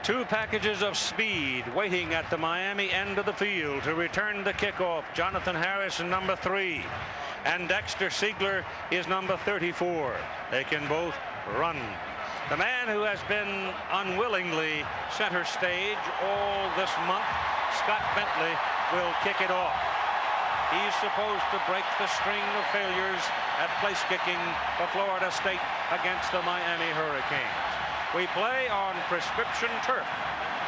Two packages of speed waiting at the Miami end of the field to return the kickoff. Jonathan Harris, number 3, and Dexter Siegler is number 34. They can both run. The man who has been unwillingly center stage all this month, Scott Bentley, will kick it off. He's supposed to break the string of failures at place kicking for Florida State against the Miami Hurricanes. We play on prescription turf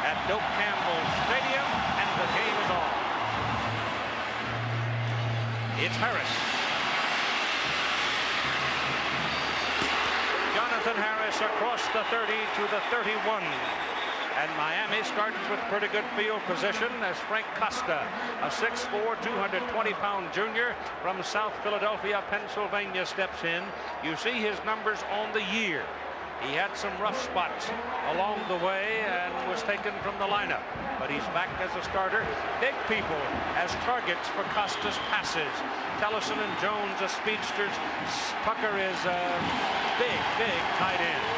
at Doak Campbell Stadium, and the game is on. It's Harris. Jonathan Harris across the 30 to the 31. And Miami starts with pretty good field position as Frank Costa, a 6'4", 220-pound junior from South Philadelphia, Pennsylvania, steps in. You see his numbers on the year. He had some rough spots along the way and was taken from the lineup, but he's back as a starter. Big people as targets for Costa's passes. Tellison and Jones are speedsters. Tucker is a big tight end.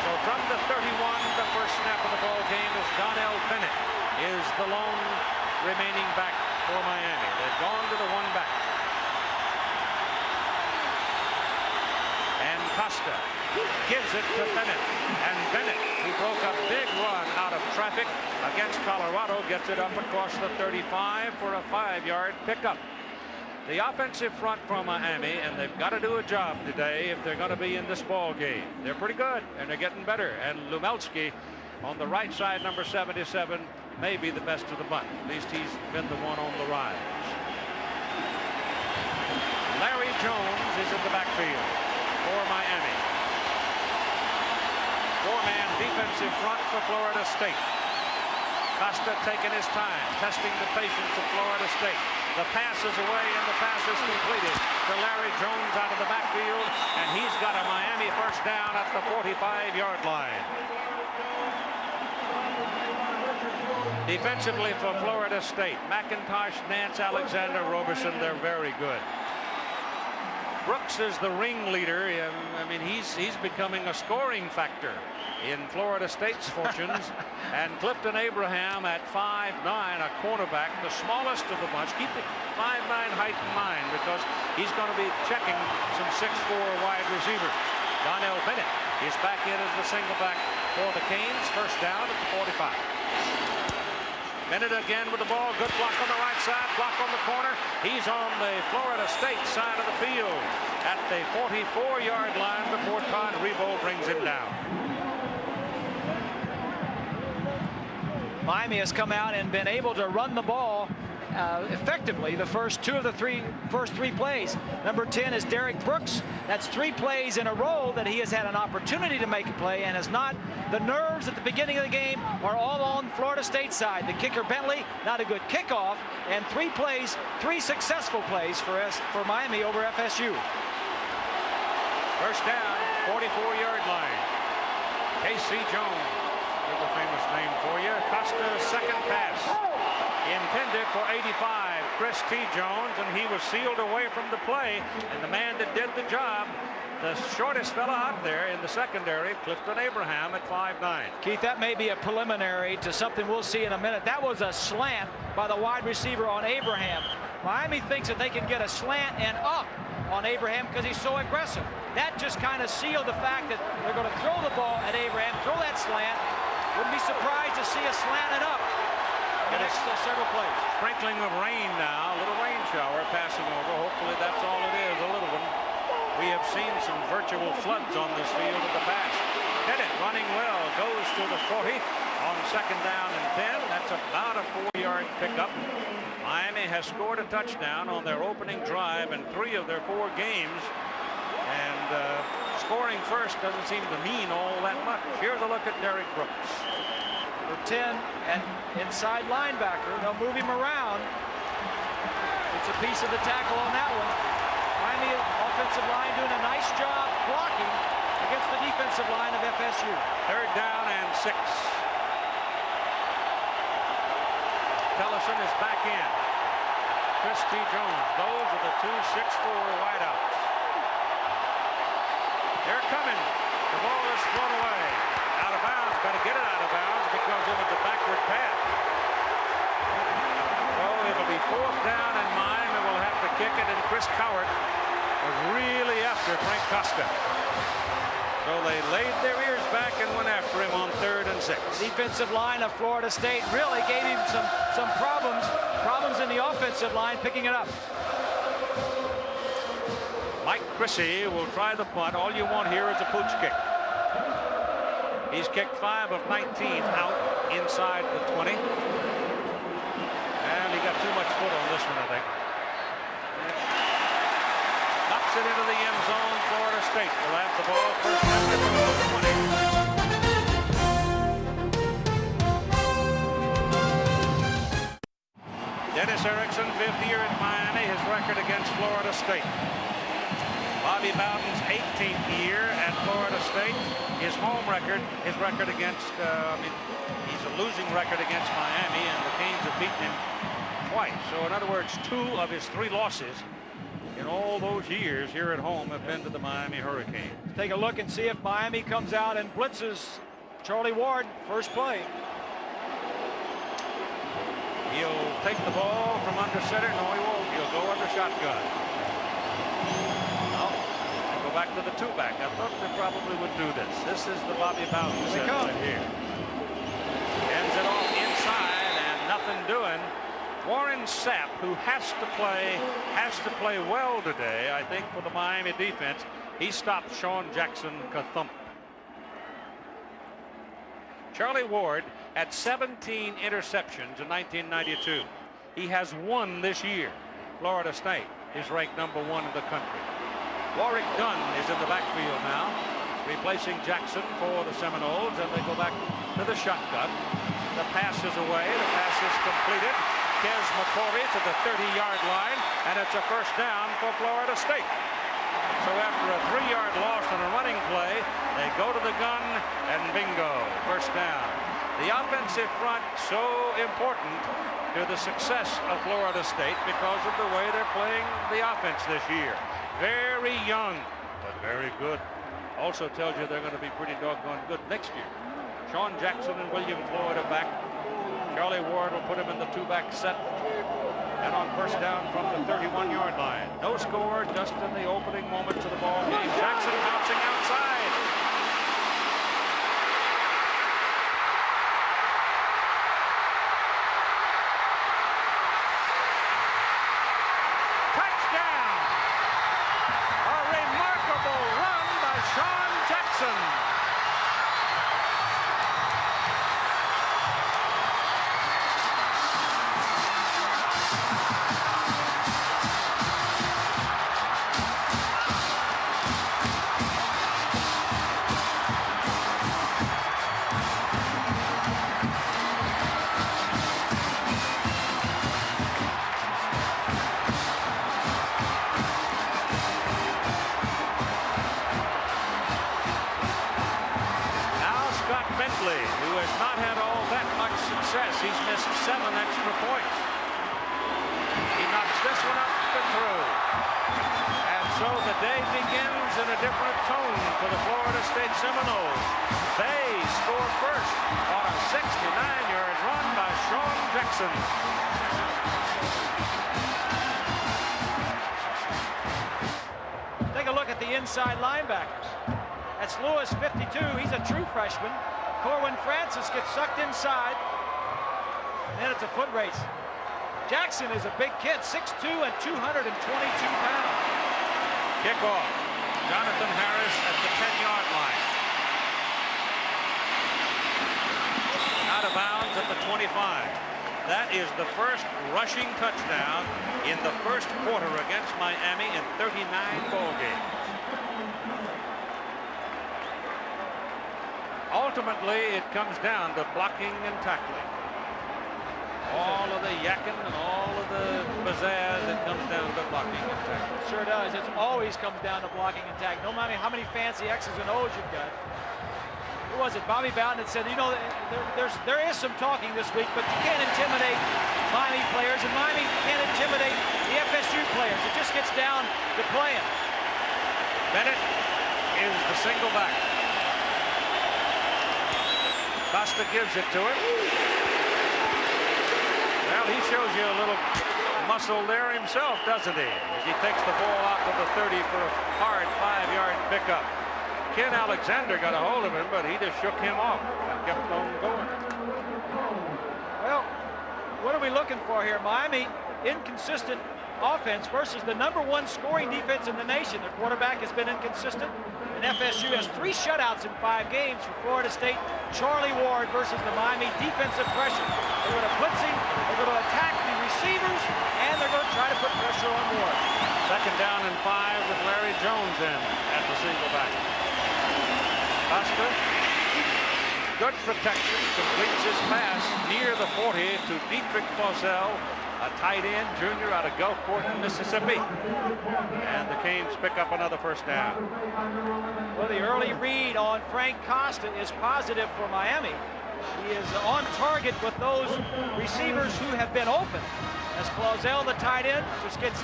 So from the 31, the first snap of the ball game is Donnell Bennett is the lone remaining back for Miami. They've gone to the one back. And Costa gives it to Bennett, and Bennett, who broke a big run out of traffic against Colorado, gets it up across the 35 for a 5-yard pickup. The offensive front for Miami, and they've got to do a job today if they're going to be in this ball game. They're pretty good, and they're getting better. And Lumelski on the right side, number 77, may be the best of the bunch. At least he's been the one on the rise. Larry Jones is in the backfield for Miami. Four-man defensive front for Florida State. Costa taking his time, testing the patience of Florida State. The pass is away, and the pass is completed to Larry Jones out of the backfield, and he's got a Miami first down at the 45-yard line. Defensively for Florida State, McIntosh, Nance, Alexander, Roberson, they're very good. Brooks is the ringleader. I mean, he's becoming a scoring factor in Florida State's fortunes. And Clifton Abraham at 5'9", a cornerback, the smallest of the bunch. Keep the 5'9" height in mind because he's going to be checking some 6'4" wide receivers. Donnell Bennett is back in as the single back for the Canes. First down at the 45. Bennett again with the ball. Good block on the right side, block on the corner. He's on the Florida State side of the field at the 44-yard line before Todd Rebo brings him down. Miami has come out and been able to run the ball effectively the first three plays. Number 10 is Derek Brooks. That's 3 plays in a row that he has had an opportunity to make a play and has not. The nerves at the beginning of the game are all on Florida State side. The kicker Bentley, not a good kickoff, and 3 plays, 3 successful plays for Miami over FSU. First down, 44-yard line. K.C. Jones, another famous name for you. Costa's second pass. Intended for 85, Chris T. Jones, and he was sealed away from the play. And the man that did the job, the shortest fella out there in the secondary, Clifton Abraham at 5'9". Keith, that may be a preliminary to something we'll see in a minute. That was a slant by the wide receiver on Abraham. Miami thinks that they can get a slant and up on Abraham because he's so aggressive. That just kind of sealed the fact that they're going to throw the ball at Abraham, throw that slant. Wouldn't be surprised to see a slant and up. The next several plays. Sprinkling of rain now, a little rain shower passing over. Hopefully that's all it is, a little one. We have seen some virtual floods on this field in the past. Bennett running well, goes to the 40 on second down and 10. That's about a 4-yard pickup. Miami has scored a touchdown on their opening drive in 3 of their 4 games. And scoring first doesn't seem to mean all that much. Here's a look at Derek Brooks. For 10 and inside linebacker, they'll move him around. It's a piece of the tackle on that one. Miami offensive line doing a nice job blocking against the defensive line of FSU. Third down and 6. Tellison is back in. Chris T. Jones. Those are the 2 6'4" wideouts. They're coming. The ball is thrown away. Out of bounds. Better get it out of bounds because it was a backward pass. So it'll be 4th down, and Miami will have to kick it, and Chris Cowart was really after Frank Costa. So they laid their ears back and went after him on 3rd and 6. Defensive line of Florida State really gave him some problems in the offensive line picking it up. Mike Chrissy will try the punt. All you want here is a pooch kick. He's kicked 5 of 19 out inside the 20. And he got too much foot on this one, I think. Knocks it into the end zone. Florida State will have the ball first down at the 20. Dennis Erickson, 5th year at Miami, his record against Florida State. Bobby Bowden's 18th year at Florida State. His home record, his record against, he's a losing record against Miami, and the Canes have beaten him twice. So in other words, 2 of his 3 losses in all those years here at home have been to the Miami Hurricanes. Take a look and see if Miami comes out and blitzes Charlie Ward, first play. He'll take the ball from under center. No, he won't. He'll go under shotgun. Well, go back to the 2-back. I thought they probably would do this. This is the Bobby Bowden set right here. Ends it off inside and nothing doing. Warren Sapp, who has to play well today, I think, for the Miami defense. He stopped Sean Jackson Kathump. Charlie Ward had 17 interceptions in 1992. He has 1 this year. Florida State is ranked #1 in the country. Warwick Dunn is in the backfield now, replacing Jackson for the Seminoles, and they go back to the shotgun. The pass is away. The pass is completed. Kez McCory to the 30-yard line, and it's a first down for Florida State. So after a 3-yard loss on a running play, they go to the gun, and bingo, first down. The offensive front so important to the success of Florida State because of the way they're playing the offense this year. Very young, but very good. Also tells you they're going to be pretty doggone good next year. Sean Jackson and William Floyd are back. Charlie Ward will put him in the 2-back set. And on first down from the 31-yard line. No score, just in the opening moments of the ball game. Jackson bouncing outside. Touchdown! A remarkable run by Sean Jackson. Who has not had all that much success. He's missed 7 extra points. He knocks this one up and through. And so the day begins in a different tone for the Florida State Seminoles. They score first on a 69-yard run by Sean Jackson. Take a look at the inside linebackers. That's Lewis, 52. He's a true freshman. Corwin Francis gets sucked inside. And then it's a foot race. Jackson is a big kid, 6'2" and 222 pounds. Kickoff. Jonathan Harris at the 10-yard line. Out of bounds at the 25. That is the first rushing touchdown in the first quarter against Miami in 39 ball games. Ultimately, it comes down to blocking and tackling. All of the yakking and all of the pizzazz, it comes down to blocking and tackling. Sure does. It always comes down to blocking and tackling. No matter how many fancy X's and O's you've got. Who was it? Bobby Bowden had said, you know, there is some talking this week, but you can't intimidate Miami players, and Miami can't intimidate the f.s.u. players. It just gets down to playing. Bennett is the single back. Costa gives it to him. Well, he shows you a little muscle there himself, doesn't he? As he takes the ball out to the 30 for a hard 5-yard pickup. Ken Alexander got a hold of him, but he just shook him off and kept on going. Well, what are we looking for here? Miami, inconsistent offense versus the #1 scoring defense in the nation. Their quarterback has been inconsistent, and FSU has 3 shutouts in 5 games for Florida State. Charlie Ward versus the Miami defensive pressure. They're going to blitzing, they're going to attack the receivers, and they're going to try to put pressure on Ward. 2nd down and 5 with Larry Jones in at the single back. Costa, good protection, completes his pass near the 40 to Dietrich Clausel, a tight end junior out of Gulfport, Mississippi. And the Canes pick up another 1st down. Well, the early read on Frank Costa is positive for Miami. He is on target with those receivers who have been open. As Clausel, the tight end, just gets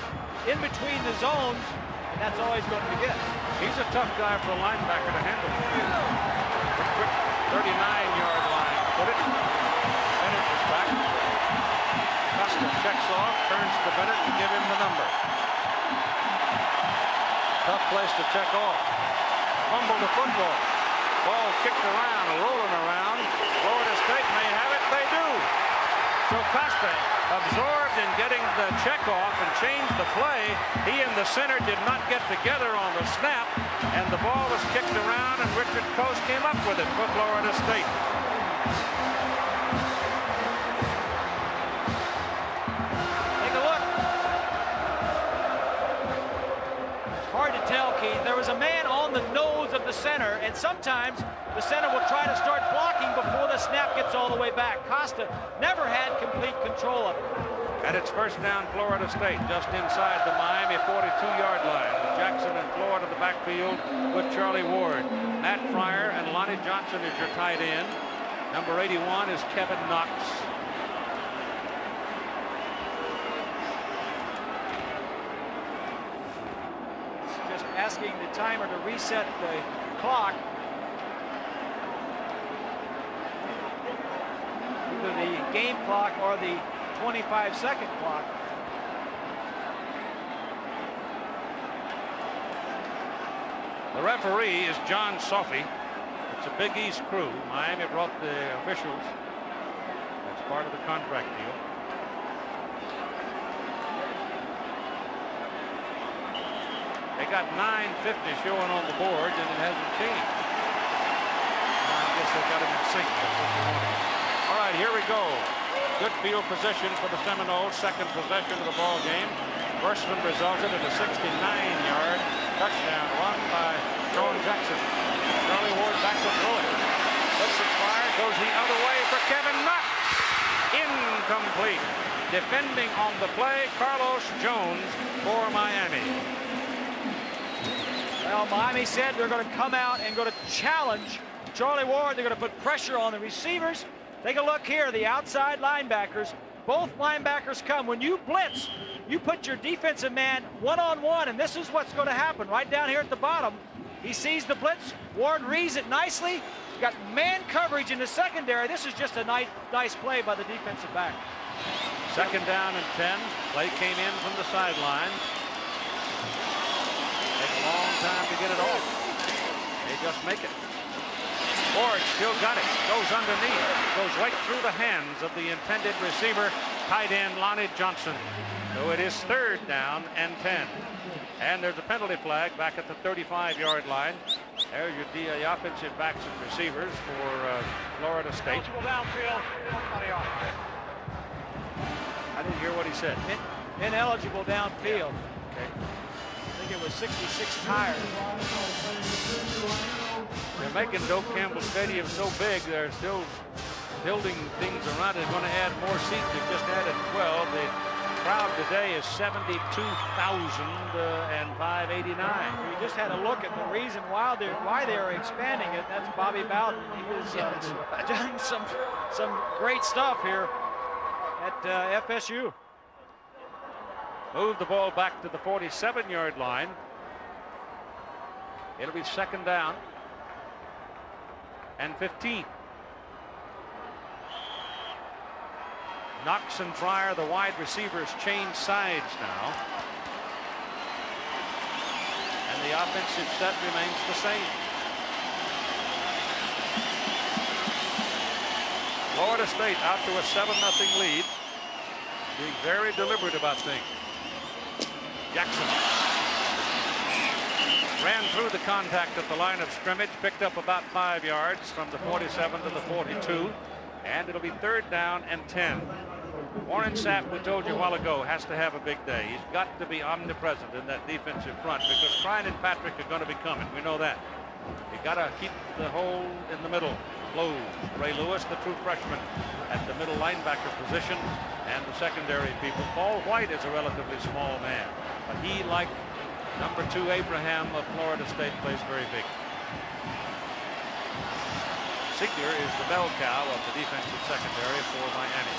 in between the zones, and that's all he's going to get. He's a tough guy for a linebacker to handle. Quick 39-yard line. Put it. Bennett is back. Costa checks off, turns to Bennett to give him the number. Tough place to check off. Fumble the football. Ball kicked around, rolling around. Florida State may have it. They do. So Costa absorbed in getting the check off and changed the play. He and the center did not get together on the snap, and the ball was kicked around, and Richard Coast came up with it for Florida State. Take a look. It's hard to tell, Keith. There was a man on the nose of the center, and sometimes the center will try to start blocking before the snap gets all the way back. Costa never had complete control of it. And it's 1st down Florida State, just inside the Miami 42-yard line. Jackson and Floyd in the backfield with Charlie Ward. Matt Fryer and Lonnie Johnson is your tight end. Number 81 is Kevin Knox. Just asking the timer to reset the clock. Either the game clock or the 25-second clock. The referee is John Sophie. It's a Big East crew. Miami brought the officials. That's part of the contract deal. They got 9:50 showing on the board, and it hasn't changed. I guess they got it in sync. All right, here we go. Good field position for the Seminoles. 2nd possession of the ball game. First one resulted in a 69-yard touchdown run by Sean Jackson. Charlie Ward back to throw it. Lets it fire. Goes the other way for Kevin Knox. Incomplete. Defending on the play, Carlos Jones for Miami. Well, Miami said they're going to come out and going to challenge Charlie Ward. They're going to put pressure on the receivers. Take a look here, the outside linebackers. Both linebackers come. When you blitz, you put your defensive man one-on-one, and this is what's going to happen right down here at the bottom. He sees the blitz. Ward reads it nicely. Got man coverage in the secondary. This is just a nice play by the defensive back. 2nd down and 10. Play came in from the sideline. Take a long time to get it off. They just make it. Ward still got it. Goes underneath. Goes right through the hands of the intended receiver, tight end Lonnie Johnson. So it is 3rd down and 10. And there's a penalty flag back at the 35-yard line. There's your offensive backs and receivers for Florida State. Downfield. I didn't hear what he said. Ineligible downfield. Okay. I think it was 66 tires. They're making Doak Campbell Stadium so big, they're still building things around it. They're going to add more seats. They've just added 12. The crowd today is 72,589. We just had a look at the reason why they are expanding it. That's Bobby Bowden. He has done some great stuff here at FSU. Move the ball back to the 47-yard line. It'll be 2nd down and 15. Knox and Fryer, the wide receivers, change sides now. And the offensive set remains the same. Florida State out to a 7-0 lead. Being very deliberate about things. Jackson ran through the contact at the line of scrimmage, picked up about 5 yards from the 47 to the 42, and it'll be 3rd down and 10. Warren Sapp, we told you a while ago, has to have a big day. He's got to be omnipresent in that defensive front because Prine and Patrick are going to be coming. We know that. You got to keep the hole in the middle closed. Ray Lewis, the true freshman, at the middle linebacker position, and the secondary people. Paul White is a relatively small man, but he, like number 2 Abraham of Florida State, plays very big. Sigler is the bell cow of the defensive secondary for Miami.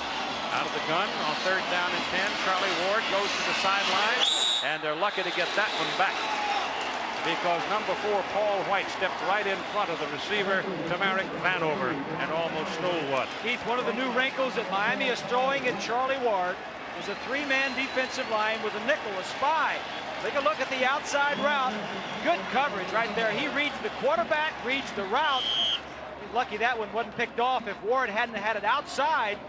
Out of the gun on 3rd down and 10. Charlie Ward goes to the sideline, and they're lucky to get that one back because number 4 Paul White stepped right in front of the receiver, Tamarick Vanover, and almost stole one. Keith, one of the new wrinkles that Miami is throwing at Charlie Ward is a 3-man defensive line with a nickel, a spy. Take a look at the outside route. Good coverage right there. He reads the quarterback, reads the route. He's lucky that one wasn't picked off. If Ward hadn't had it outside,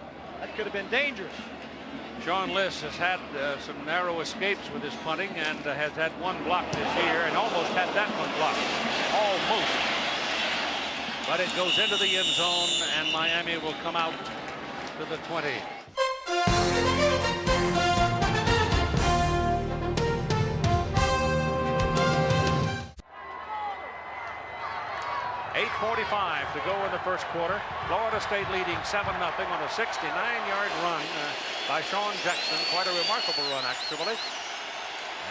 that could have been dangerous. Sean Liss has had some narrow escapes with his punting and has had one block this year and almost had that one blocked. Almost. But it goes into the end zone and Miami will come out to the 20. 8:45 to go in the first quarter. Florida State leading 7-0 on a 69-yard run by Sean Jackson. Quite a remarkable run, actually.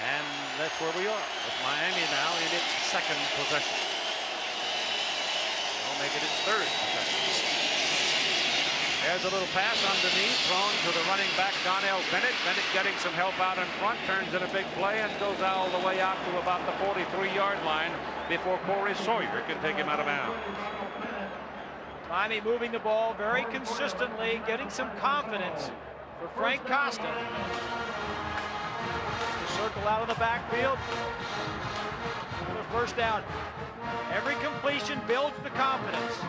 And that's where we are, with Miami now in its 2nd possession. They'll make it its 3rd possession. There's a little pass underneath, thrown to the running back, Donnell Bennett. Bennett getting some help out in front, turns in a big play and goes all the way out to about the 43-yard line before Corey Sawyer can take him out of bounds. Miami moving the ball very consistently, getting some confidence for Frank Costa. The circle out of the backfield. The 1st down. Every completion builds the confidence.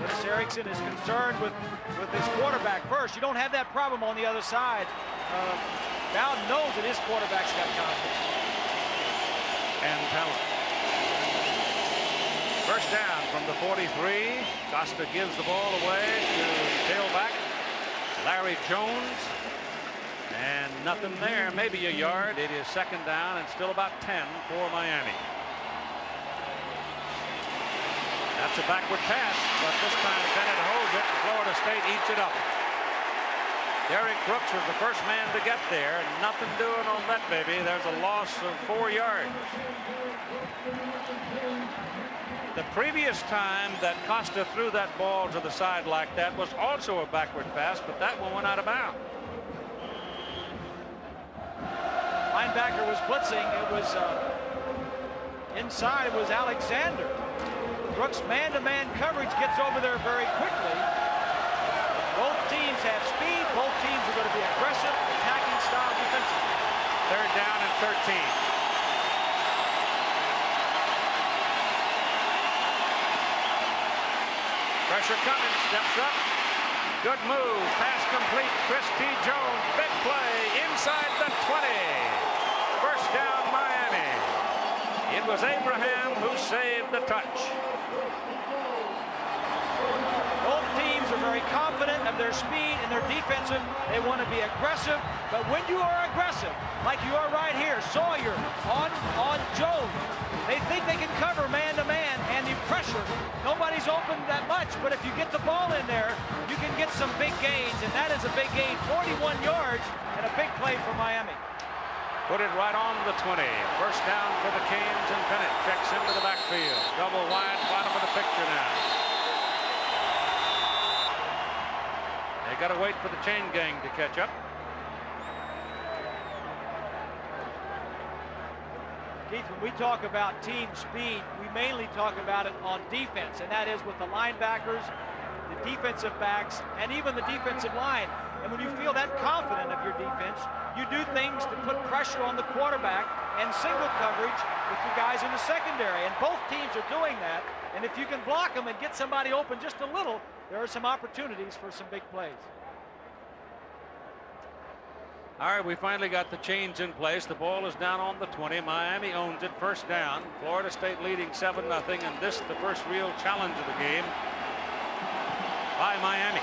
Dennis Erickson is concerned with his quarterback first. You don't have that problem on the other side. Bowden knows that his quarterback's got confidence. And talent. 1st down from the 43. Costa gives the ball away to tailback Larry Jones. And nothing there, maybe a yard. It is 2nd down and still about 10 for Miami. That's a backward pass, but this time Bennett holds it. Florida State eats it up. Derek Brooks was the first man to get there. Nothing doing on that baby. There's a loss of 4 yards. The previous time that Costa threw that ball to the side like that was also a backward pass, but that one went out of bounds. Linebacker was blitzing. It was inside was Alexander. Brooks man-to-man coverage gets over there very quickly. Both teams have speed. Both teams are going to be aggressive, attacking style defensively. 3rd down and 13. Pressure coming, steps up. Good move, pass complete. Chris T. Jones, big play inside the 20. 1st down Miami. It was Abraham who saved the touch. Both teams are very confident of their speed and their defensive. They want to be aggressive, but when you are aggressive, like you are right here, Sawyer on Jones, they think they can cover man-to-man and the pressure. Nobody's open that much, but if you get the ball in there, you can get some big gains, and that is a big gain, 41 yards, and a big play for Miami. Put it right on the 20. 1st down for the Canes, and Bennett checks into the backfield. Double wide, bottom of the picture now. They got to wait for the chain gang to catch up. Keith, when we talk about team speed, we mainly talk about it on defense, and that is with the linebackers the defensive backs, and even the defensive line. And when you feel that confident of your defense, you do things to put pressure on the quarterback and single coverage with the guys in the secondary. And both teams are doing that. And if you can block them and get somebody open just a little, there are some opportunities for some big plays. All right, we finally got the chains in place. The ball is down on the 20. Miami owns it, first down. Florida State leading 7-0, and this the first real challenge of the game by Miami.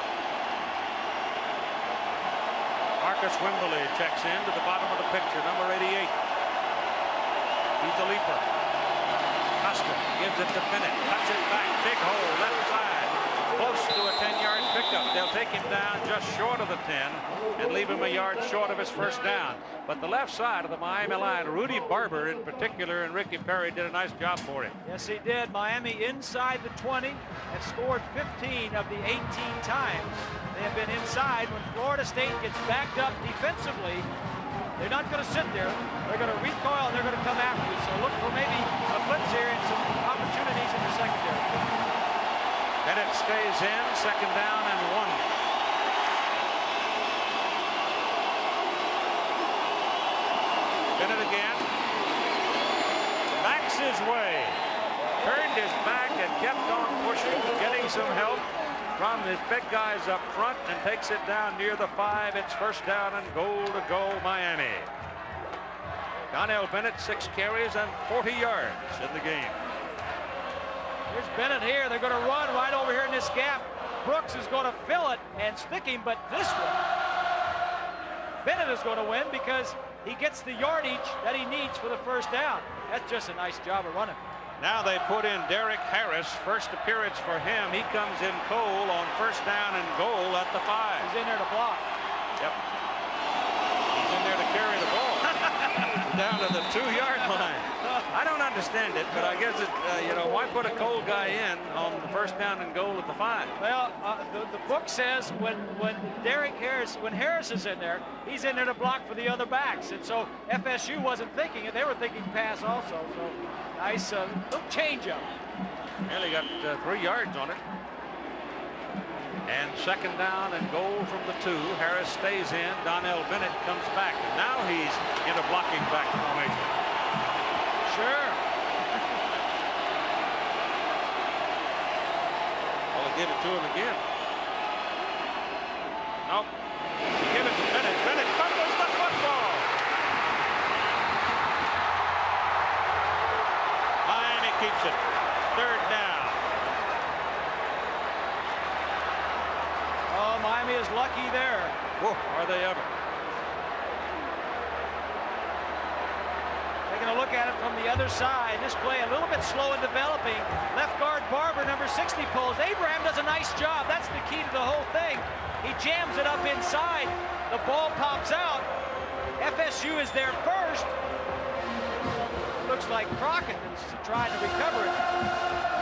Marcus Wimberly checks in to the bottom of the picture, number 88. He's a leaper. Costa gives it to Bennett, cuts it back, big hole, left side, close to a 10-yard pickup. They'll take him down just short of the 10 and leave him a yard short of his first down. But the left side of the Miami line, Rudy Barber in particular, and Ricky Perry did a nice job for him. Yes, he did. Miami inside the 20 and scored 15 of the 18 times they have been inside. When Florida State gets backed up defensively, they're not going to sit there. They're going to recoil and they're going to come after you. So look for maybe a blitz here and some opportunities in the secondary. Bennett stays in, second down and 1. Bennett again. Backs his way. Turned his back and kept on pushing, getting some help from his big guys up front, and takes it down near the 5. It's first down and goal to go Miami. Donnell Bennett, 6 carries and 40 yards in the game. Here's Bennett here. They're going to run right over here in this gap. Brooks is going to fill it and stick him, but this one, Bennett is going to win because he gets the yardage that he needs for the first down. That's just a nice job of running. Now they put in Derek Harris, first appearance for him. He comes in cold on first down and goal at the 5. He's in there to block. Yep. He's in there to carry the ball down to the 2-yard line. I don't understand it, but I guess it, you know, why put a cold guy in on the first down and goal at the 5? Well, the book says when Harris is in there, he's in there to block for the other backs. And so FSU wasn't thinking it. They were thinking pass also. So nice little change up. Nearly got 3 yards on it. And second down and goal from the 2. Harris stays in. Donnell Bennett comes back. And now he's in a blocking back formation. Sure. Well, they give it to him again. Nope. Give it to Bennett. Bennett fumbles the football. Miami keeps it. Third down. Oh, Miami is lucky there. Whoa, are they ever? Taking a look at it from the other side. This play a little bit slow in developing. Left guard Barber, number 60, pulls. Abraham does a nice job. That's the key to the whole thing. He jams it up inside. The ball pops out. FSU is there first. Looks like Crockett is trying to recover it.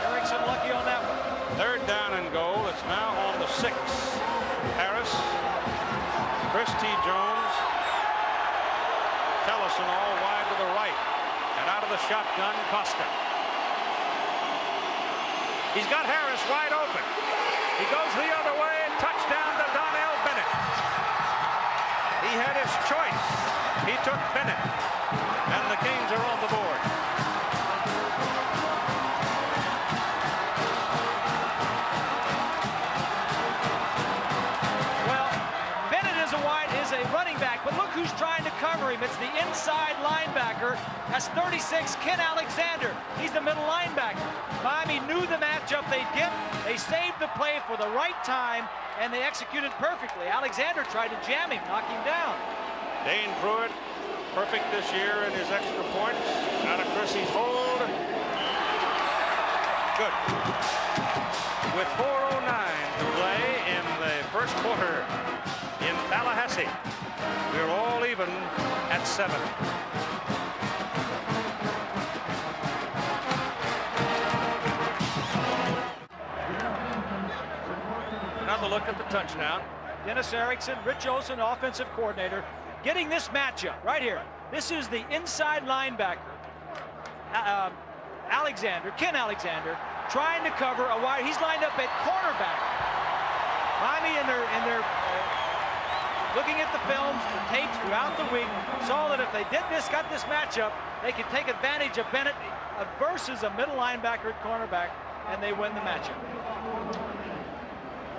Erickson lucky on that one. Third down and goal. It's now on the 6. Harris, Christy Jones, Tellison all wide to the right. And out of the shotgun, Costa. He's got Harris wide open. He goes the other way, and touchdown to Donnell Bennett. He had his choice. He took Bennett. And the Canes are on the board. A running back, but look who's trying to cover him. It's the inside linebacker. That's 36, Ken Alexander. He's the middle linebacker. Miami knew the matchup they'd get. They saved the play for the right time, and they executed perfectly. Alexander tried to jam him, knock him down. Dane Pruitt, perfect this year in his extra points. Out of Chrissy's hold. Good. With 4:09 to play in the first quarter in Tallahassee, we're all even at 7. Another look at the touchdown. Dennis Erickson, Rich Olson, offensive coordinator, getting this matchup right here. This is the inside linebacker, Ken Alexander, trying to cover a wide. He's lined up at cornerback. Miami in their looking at the films, the tapes throughout the week, saw that if they got this matchup, they could take advantage of Bennett versus a middle linebacker at cornerback, and they win the matchup.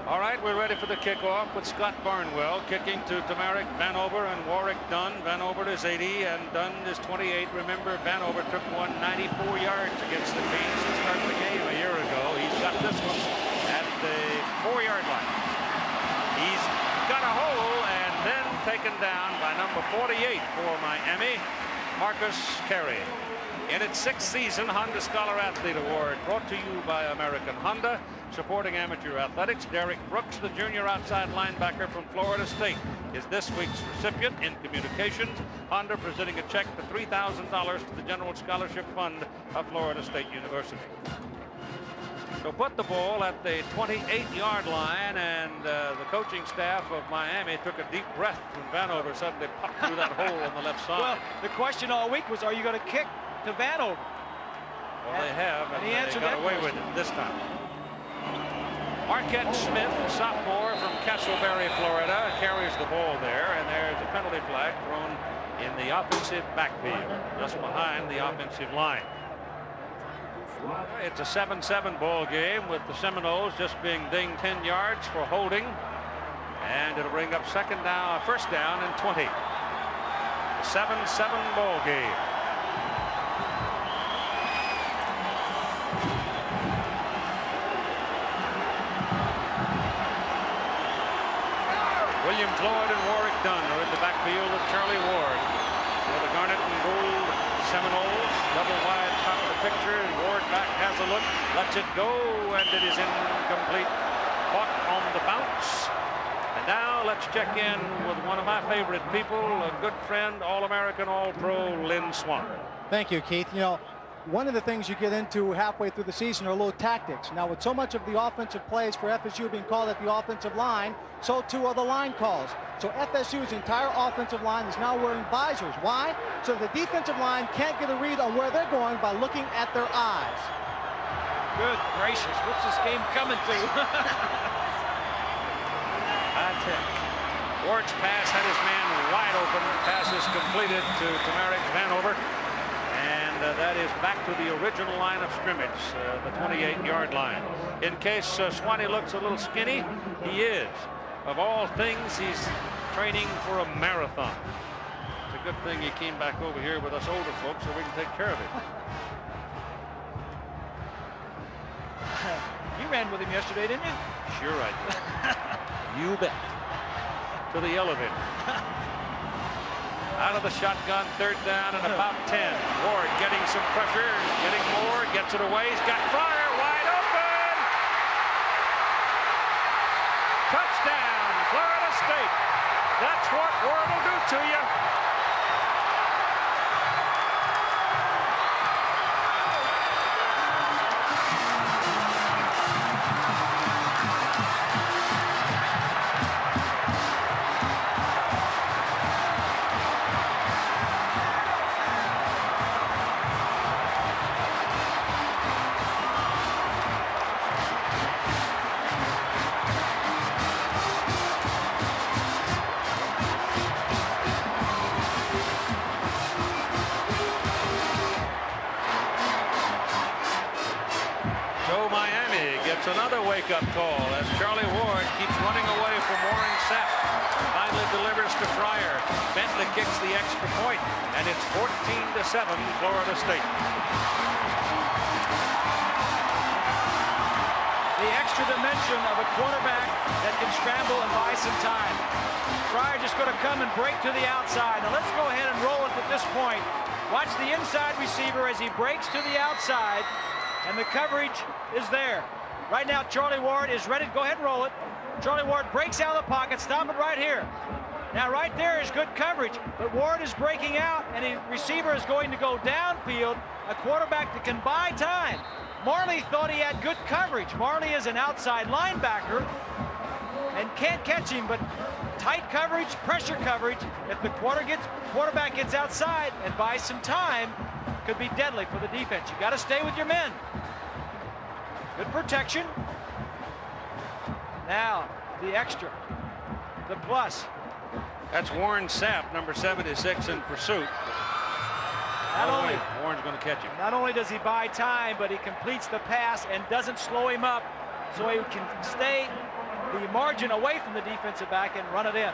All right, we're ready for the kickoff with Scott Barnwell kicking to Tamarick Vanover and Warwick Dunn. Vanover is 80 and Dunn is 28. Remember, Vanover took 194 yards against the Canes to start the game a year ago. He's got this one at the 4-yard line. He's got a hole and then taken down by number 48 for Miami, Marcus Carey. In its 6th season, Honda Scholar Athlete Award brought to you by American Honda, supporting amateur athletics. Derek Brooks, the junior outside linebacker from Florida State, is this week's recipient. In communications, Honda presenting a check for $3,000 to the General Scholarship Fund of Florida State University. So put the ball at the 28-yard line, and the coaching staff of Miami took a deep breath when Vanover suddenly popped through that hole on the left side. Well, the question all week was, are you going to kick to Vanover? Well, they have, and they got away with it this time. Marquette Smith, sophomore from Castleberry, Florida, carries the ball there, and there's a penalty flag thrown in the offensive backfield, just behind the offensive line. It's a 7-7 ball game with the Seminoles just being dinged 10 yards for holding, and it'll bring up first down and 20. 7-7 ball game. William Floyd and Warwick Dunn are in the backfield with Charlie Ward. For the garnet and gold Seminoles, double wide top of the picture, and Ward back has a look, lets it go, and it is incomplete. Caught on the bounce. And now let's check in with one of my favorite people, a good friend, All-American, All-Pro, Lynn Swann. Thank you, Keith. You know, one of the things you get into halfway through the season are little tactics. Now, with so much of the offensive plays for FSU being called at the offensive line, so too are the line calls. So FSU's entire offensive line is now wearing visors. Why? So the defensive line can't get a read on where they're going by looking at their eyes. Good gracious, what's this game coming to? That's it. Ward's pass had his man wide open. Pass is completed to Tamarick Vanover. And that is back to the original line of scrimmage, the 28-yard line. In case Swanee looks a little skinny, he is. Of all things, he's training for a marathon. It's a good thing he came back over here with us older folks so we can take care of him. You ran with him yesterday, didn't you? Sure I did. You bet. To the elevator. Out of the shotgun, third down and about 10. Ward getting some pressure, getting more, gets it away. He's got Fryer wide open. Touchdown, Florida State. That's what Ward will do to you. Another wake-up call as Charlie Ward keeps running away from Warren Sapp. Finally delivers to Fryer. Bentley kicks the extra point, and it's 14-7 Florida State. The extra dimension of a quarterback that can scramble and buy some time. Fryer just going to come and break to the outside. Now let's go ahead and roll it at this point. Watch the inside receiver as he breaks to the outside, and the coverage is there. Right now, Charlie Ward is ready to go ahead and roll it. Charlie Ward breaks out of the pocket. Stop it right here. Now, right there is good coverage, but Ward is breaking out, and the receiver is going to go downfield, a quarterback that can buy time. Marley thought he had good coverage. Marley is an outside linebacker and can't catch him, but tight coverage, pressure coverage. If the quarterback gets outside and buys some time, could be deadly for the defense. You got to stay with your men. Good protection. Now, the extra, the plus. That's Warren Sapp, number 76 in pursuit. Warren's going to catch him. Not only does he buy time, but he completes the pass and doesn't slow him up, so he can stay the margin away from the defensive back and run it in.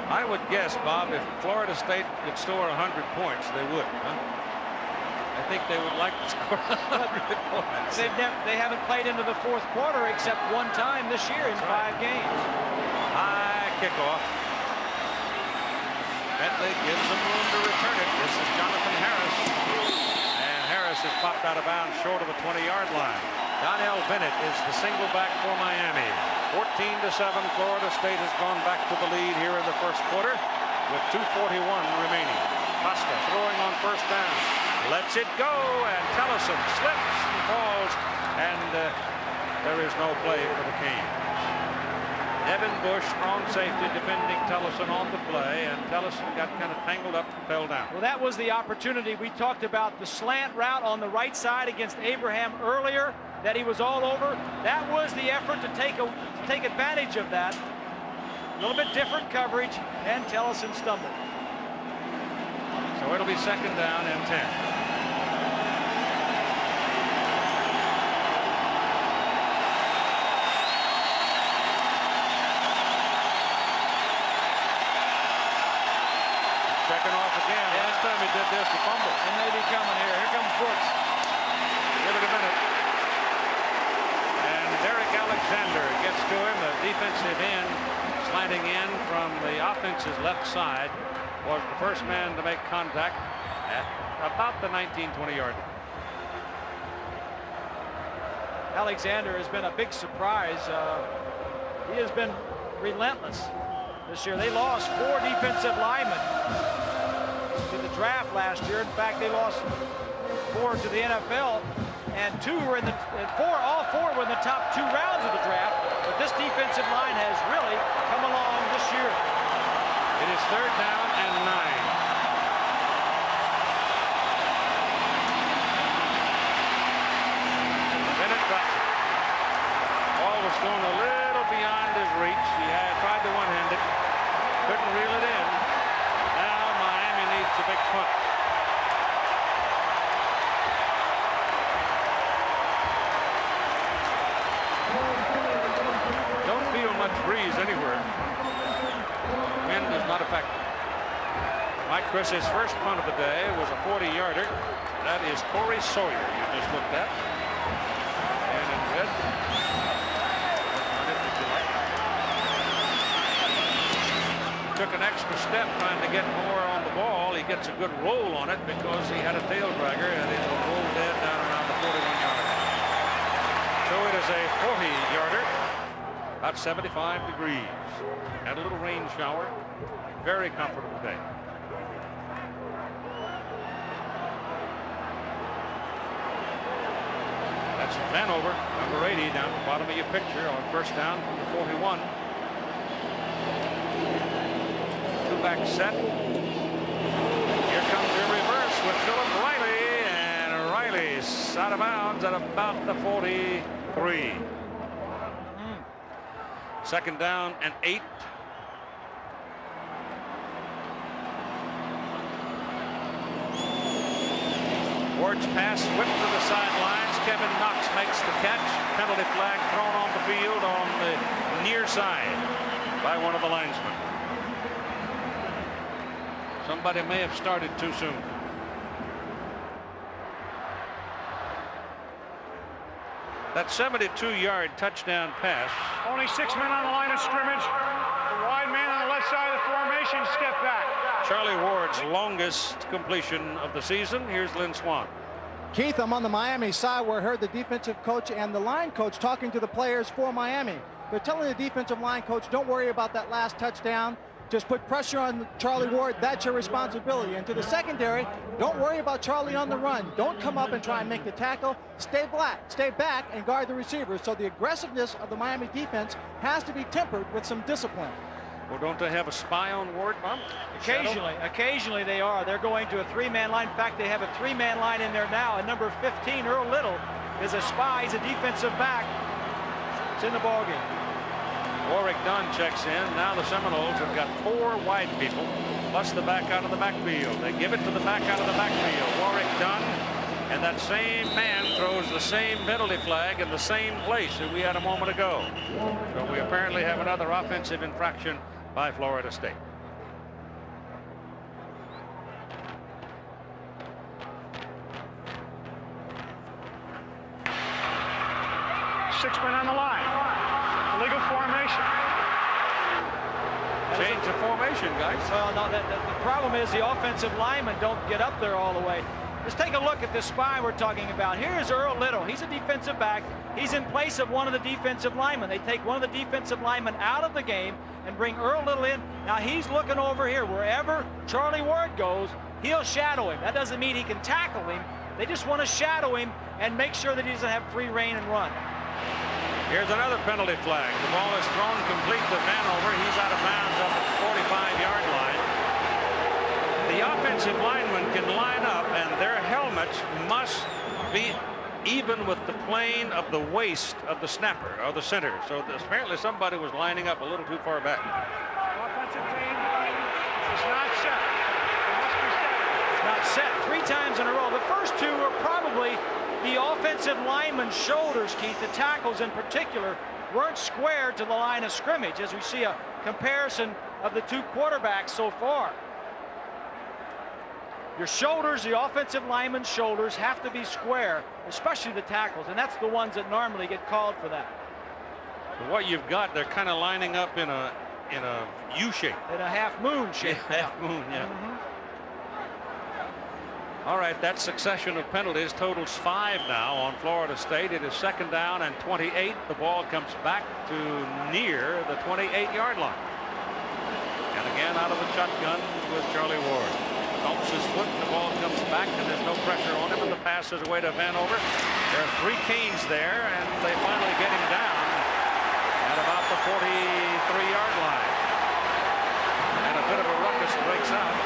I would guess, Bob, if Florida State could score 100 points, they would. Huh? I think they would like to score 100 points. They haven't played into the fourth quarter except one time this year in 5 games. High kickoff. Bentley gives them room to return it. This is Jonathan Harris. And Harris is popped out of bounds short of the 20-yard line. Donnell Bennett is the single back for Miami. 14-7, Florida State has gone back to the lead here in the first quarter with 2:41 remaining. Costa throwing on first down. Lets it go, and Tellison slips and falls, and there is no play for the Canes. Evan Bush, strong safety, defending Tellison on the play, and Tellison got kind of tangled up and fell down. Well, that was the opportunity. We talked about the slant route on the right side against Abraham earlier, that he was all over. That was the effort to take advantage of that. A little bit different coverage, and Tellison stumbled. So it'll be second down and 10. Checking off again. Yeah. Last time he did this, he fumbled. And they be coming here. Here comes Brooks. Give it a minute. And Derek Alexander gets to him. The defensive end slanting in from the offense's left side was the first man to make contact at about the 19-20 yard. Alexander has been a big surprise. He has been relentless this year. They lost 4 defensive linemen to the draft last year. In fact, they lost 4 to the NFL, and all 4 were in the top 2 rounds of the draft. But this defensive line has really come along this year. It is third down and 9. Bennett drops it. Ball was thrown a little beyond his reach. He had tried to one-hand it, couldn't reel it in. Now Miami needs a big punt. Don't feel much breeze anywhere. Wind is not effective. Mike Chris's first punt of the day was a 40-yarder. That is Corey Sawyer you just looked at. And in red. Took an extra step trying to get more on the ball. He gets a good roll on it because he had a tail dragger, and it will roll dead down around the 41-yard line. So it is a 40-yarder, about 75 degrees. Had a little rain shower. Very comfortable day. That's Vanover, number 80, down at the bottom of your picture on first down from the 41. Back set. Here comes the reverse with Philip Riley, and Riley's out of bounds at about the 43. Second down and 8. Ward's pass whipped to the sidelines. Kevin Knox makes the catch. Penalty flag thrown on the field on the near side by one of the linesmen. Somebody may have started too soon. That 72-yard touchdown pass. Only 6 men on the line of scrimmage. The wide man on the left side of the formation step back. Charlie Ward's longest completion of the season. Here's Lynn Swann. Keith, I'm on the Miami side where I heard the defensive coach and the line coach talking to the players for Miami. They're telling the defensive line coach, don't worry about that last touchdown. Just put pressure on Charlie Ward. That's your responsibility. And to the secondary, don't worry about Charlie on the run. Don't come up and try and make the tackle. Stay back and guard the receivers. So the aggressiveness of the Miami defense has to be tempered with some discipline. Well, don't they have a spy on Ward, Bob? Occasionally they are. They're going to a 3-man line. In fact, they have a 3-man line in there now. And number 15, Earl Little, is a spy. He's a defensive back. It's in the ballgame. Warwick Dunn checks in. Now the Seminoles have got 4 wide people, plus the back out of the backfield. They give it to the back out of the backfield. Warwick Dunn, and that same man throws the same penalty flag in the same place that we had a moment ago. So we apparently have another offensive infraction by Florida State. Six men on the line. Illegal formation. Change the formation, guys. Well, no, the problem is the offensive linemen don't get up there all the way. Just take a look at this spy we're talking about. Here's Earl Little. He's a defensive back. He's in place of one of the defensive linemen. They take one of the defensive linemen out of the game and bring Earl Little in. Now he's looking over here. Wherever Charlie Ward goes, he'll shadow him. That doesn't mean he can tackle him. They just want to shadow him and make sure that he doesn't have free reign and run. Here's another penalty flag. The ball is thrown complete to Vanover. He's out of bounds up at the 45-yard line. The offensive linemen can line up, and their helmets must be even with the plane of the waist of the snapper or the center. So apparently somebody was lining up a little too far back. Offensive team is not set. It must be set. It's not set 3 times in a row. The first 2 were probably the offensive lineman's shoulders, Keith. The tackles in particular weren't squared to the line of scrimmage, as we see a comparison of the 2 quarterbacks so far. Your shoulders, the offensive lineman's shoulders, have to be square, especially the tackles, and that's the ones that normally get called for that. So what you've got, they're kind of lining up in a U shape. In a half moon shape. Yeah, half moon, yeah. All right, that succession of penalties totals 5 now on Florida State. It is 2nd down and 28. The ball comes back to near the 28-yard line. And again out of the shotgun with Charlie Ward. Bumps his foot, and the ball comes back, and there's no pressure on him, and the pass is away to Vanover. There are 3 Canes there, and they finally get him down at about the 43-yard line. And a bit of a ruckus breaks out.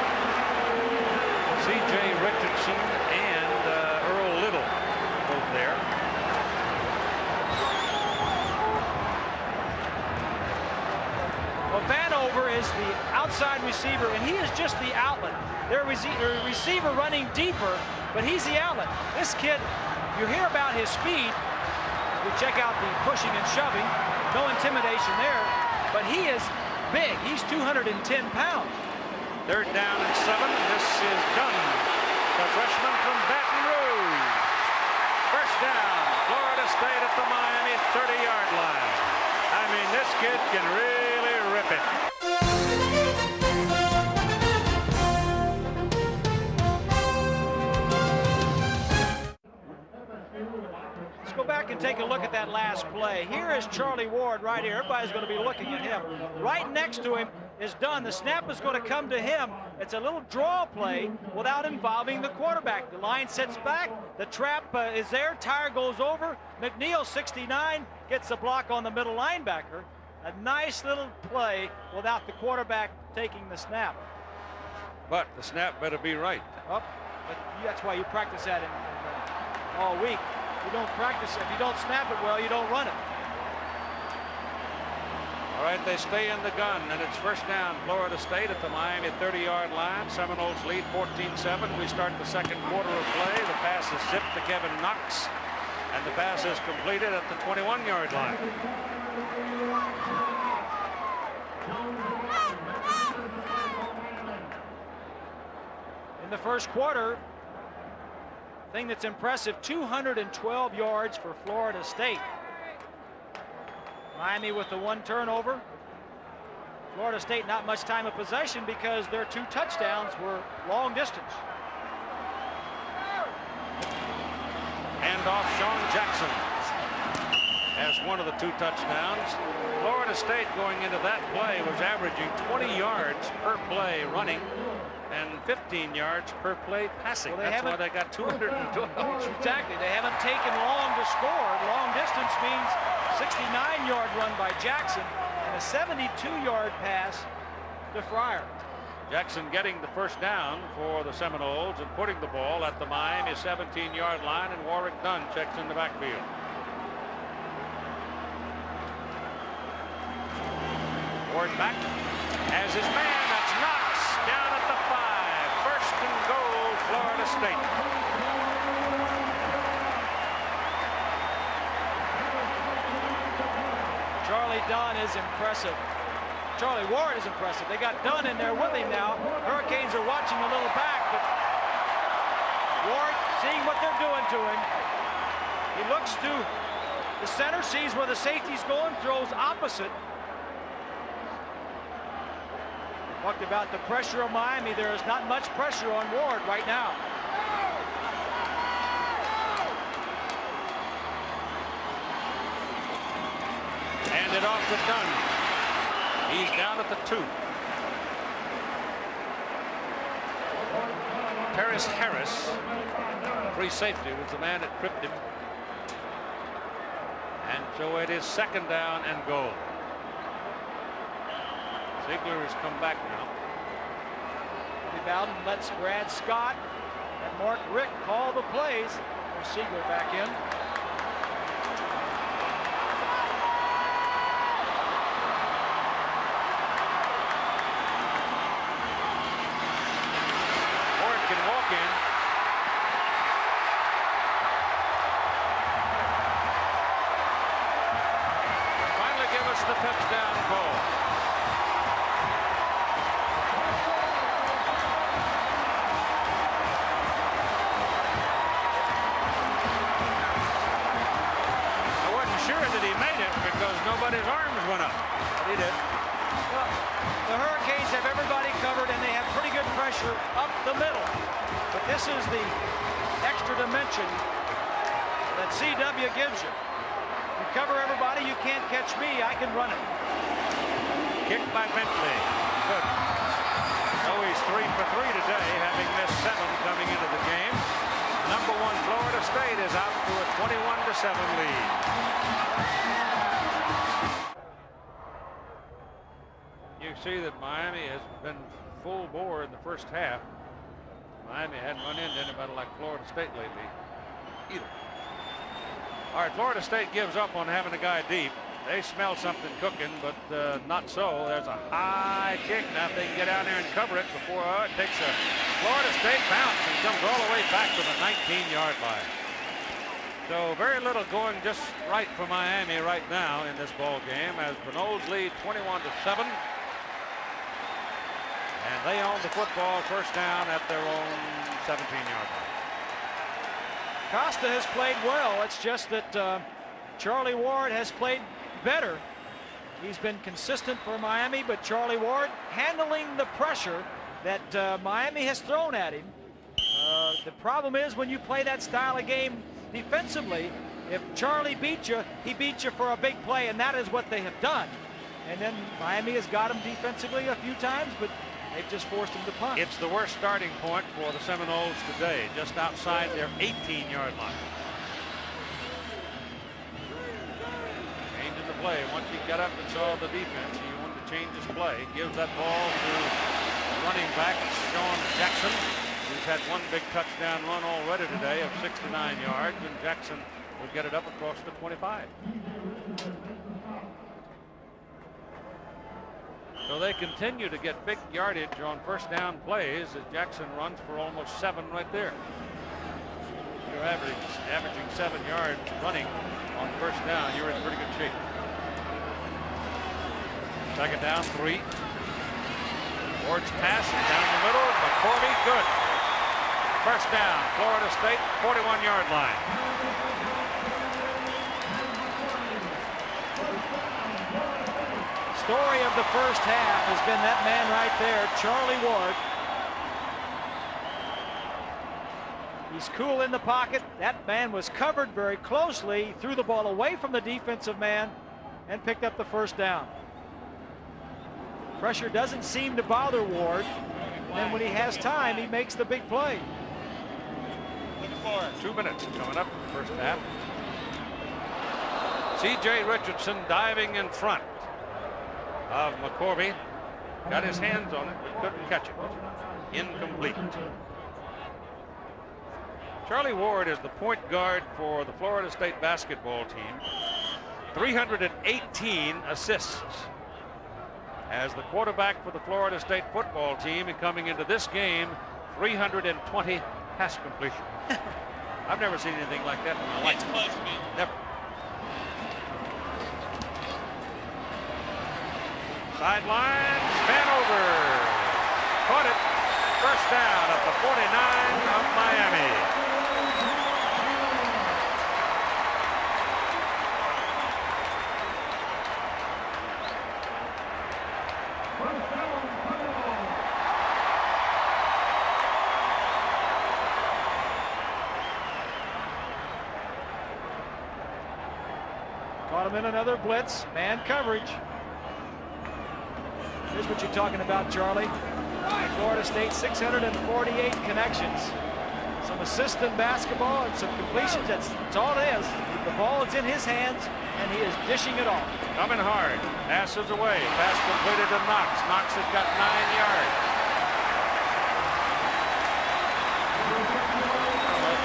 C.J. Richardson and Earl Little both there. Well, Vanover is the outside receiver, and he is just the outlet. Their receiver running deeper, but he's the outlet. This kid, you hear about his speed. We check out the pushing and shoving. No intimidation there, but he is big. He's 210 pounds. 3rd down and 7. This is Dunn, the freshman from Baton Rouge. 1st down, Florida State at the Miami 30-yard line. I mean, this kid can really rip it. Let's go back and take a look at that last play. Here is Charlie Ward right here. Everybody's going to be looking at him. Right next to him is Dunn. The snap is going to come to him. It's a little draw play without involving the quarterback. The line sits back. The trap is there. Tire goes over. McNeil, 69, gets the block on the middle linebacker. A nice little play without the quarterback taking the snap. But the snap better be right. But that's why you practice that all week. You don't practice it. If you don't snap it well, you don't run it. All right, they stay in the gun, and it's 1st down, Florida State at the Miami 30-yard line. Seminoles lead 14-7. We start the 2nd quarter of play. The pass is zipped to Kevin Knox, and the pass is completed at the 21-yard line. In the 1st quarter, thing that's impressive, 212 yards for Florida State. Miami with the 1 turnover. Florida State not much time of possession because their 2 touchdowns were long distance. Hand off, Sean Jackson has one of the 2 touchdowns. Florida State going into that play was averaging 20 yards per play running and 15 yards per play passing. Well, that's why they got 212. Exactly. They haven't taken long to score. Long distance means 69-yard run by Jackson and a 72-yard pass to Fryer. Jackson getting the 1st down for the Seminoles and putting the ball at the Miami 17-yard line, and Warwick Dunn checks in the backfield. Ward back as his man. That's Knox down at the 5. First and goal, Florida State. Charlie Dunn is impressive. Charlie Ward is impressive. They got Dunn in there with him now. Hurricanes are watching a little back, but Ward, seeing what they're doing to him, he looks to the center, sees where the safety's going, throws opposite. Talked about the pressure of Miami. There is not much pressure on Ward right now. Hand it off to Dunn. He's down at the 2. Paris Harris, free safety, was the man that tripped him. And so it is second down and goal. Ziegler has come back now. Bowden lets Brad Scott and Mark Rick call the plays. There's Ziegler back in. Ward can walk in. Finally give us the touchdown call. That he made it because nobody's arms went up. But he did. Well, the Hurricanes have everybody covered and they have pretty good pressure up the middle. But this is the extra dimension that CW gives you. You cover everybody, you can't catch me, I can run it. Kicked by Bentley. Good. So he's 3 for 3 today, having missed 7 coming into the game. Number 1 Florida State is out to a 21-7 lead. You see that Miami has been full bore in the first half. Miami hadn't run into anybody like Florida State lately either. All right, Florida State gives up on having a guy deep. They smell something cooking, but not so. There's a high kick. Now if they can get out there and cover it before it takes a Florida State bounce and comes all the way back to the 19-yard line. So very little going just right for Miami right now in this ball game as the Noles lead 21-7. And they own the football, first down at their own 17-yard line. Costa has played well. It's just that Charlie Ward has played better. He's been consistent for Miami, but Charlie Ward handling the pressure that Miami has thrown at him. The problem is when you play that style of game defensively, if Charlie beats you, he beats you for a big play, and that is what they have done. And then Miami has got him defensively a few times, but they've just forced him to punt. It's the worst starting point for the Seminoles today, just outside their 18-yard line. Changing the play. Once he got up and saw the defense, he wanted to change his play. Gives that ball to running back Sean Jackson, who's had one big touchdown run already today of 69 yards, and Jackson will get it up across the 25. So they continue to get big yardage on first down plays as Jackson runs for almost 7 right there. You're averaging 7 yards running on first down. You're in pretty good shape. Second down, 3. Ward's pass is down the middle. McCorvey, good. First down, Florida State, 41-yard line. Story of the first half has been that man right there, Charlie Ward. He's cool in the pocket. That man was covered very closely, threw the ball away from the defensive man and picked up the first down. Pressure doesn't seem to bother Ward. And then when he has time, he makes the big play. 2 minutes coming up in the first half. C.J. Richardson diving in front of McCorvey. Got his hands on it, but couldn't catch it. Incomplete. Charlie Ward is the point guard for the Florida State basketball team. 318 assists. as the quarterback for the Florida State football team, and coming into this game, 320 pass completion. I've never seen anything like that in my life. Never. Sidelines, Vanover caught it. First down at the 49 of Miami. Caught him in another blitz, man coverage. Here's what you're talking about, Charlie. Florida State, 648 connections. Some assist in basketball and some completions. That's all it is. The ball is in his hands, and he is dishing it off. Coming hard. Passes away. Pass completed to Knox. Knox has got 9 yards.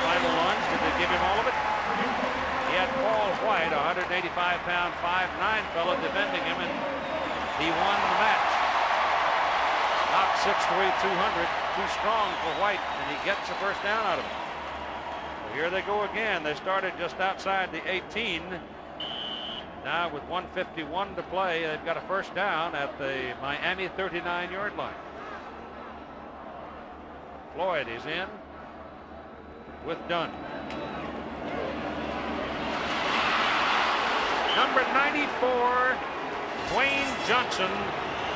Final lunge. Did they give him all of it? He had Paul White, a 185-pound, 5'9" fellow defending him, and he won the match. Knox 6'3", 200, too strong for White, and he gets a first down out of it. So here they go again. They started just outside the 18. Now with 1:51 to play, they've got a first down at the Miami 39-yard line. Floyd is in with Dunn. Number 94, Dwayne Johnson,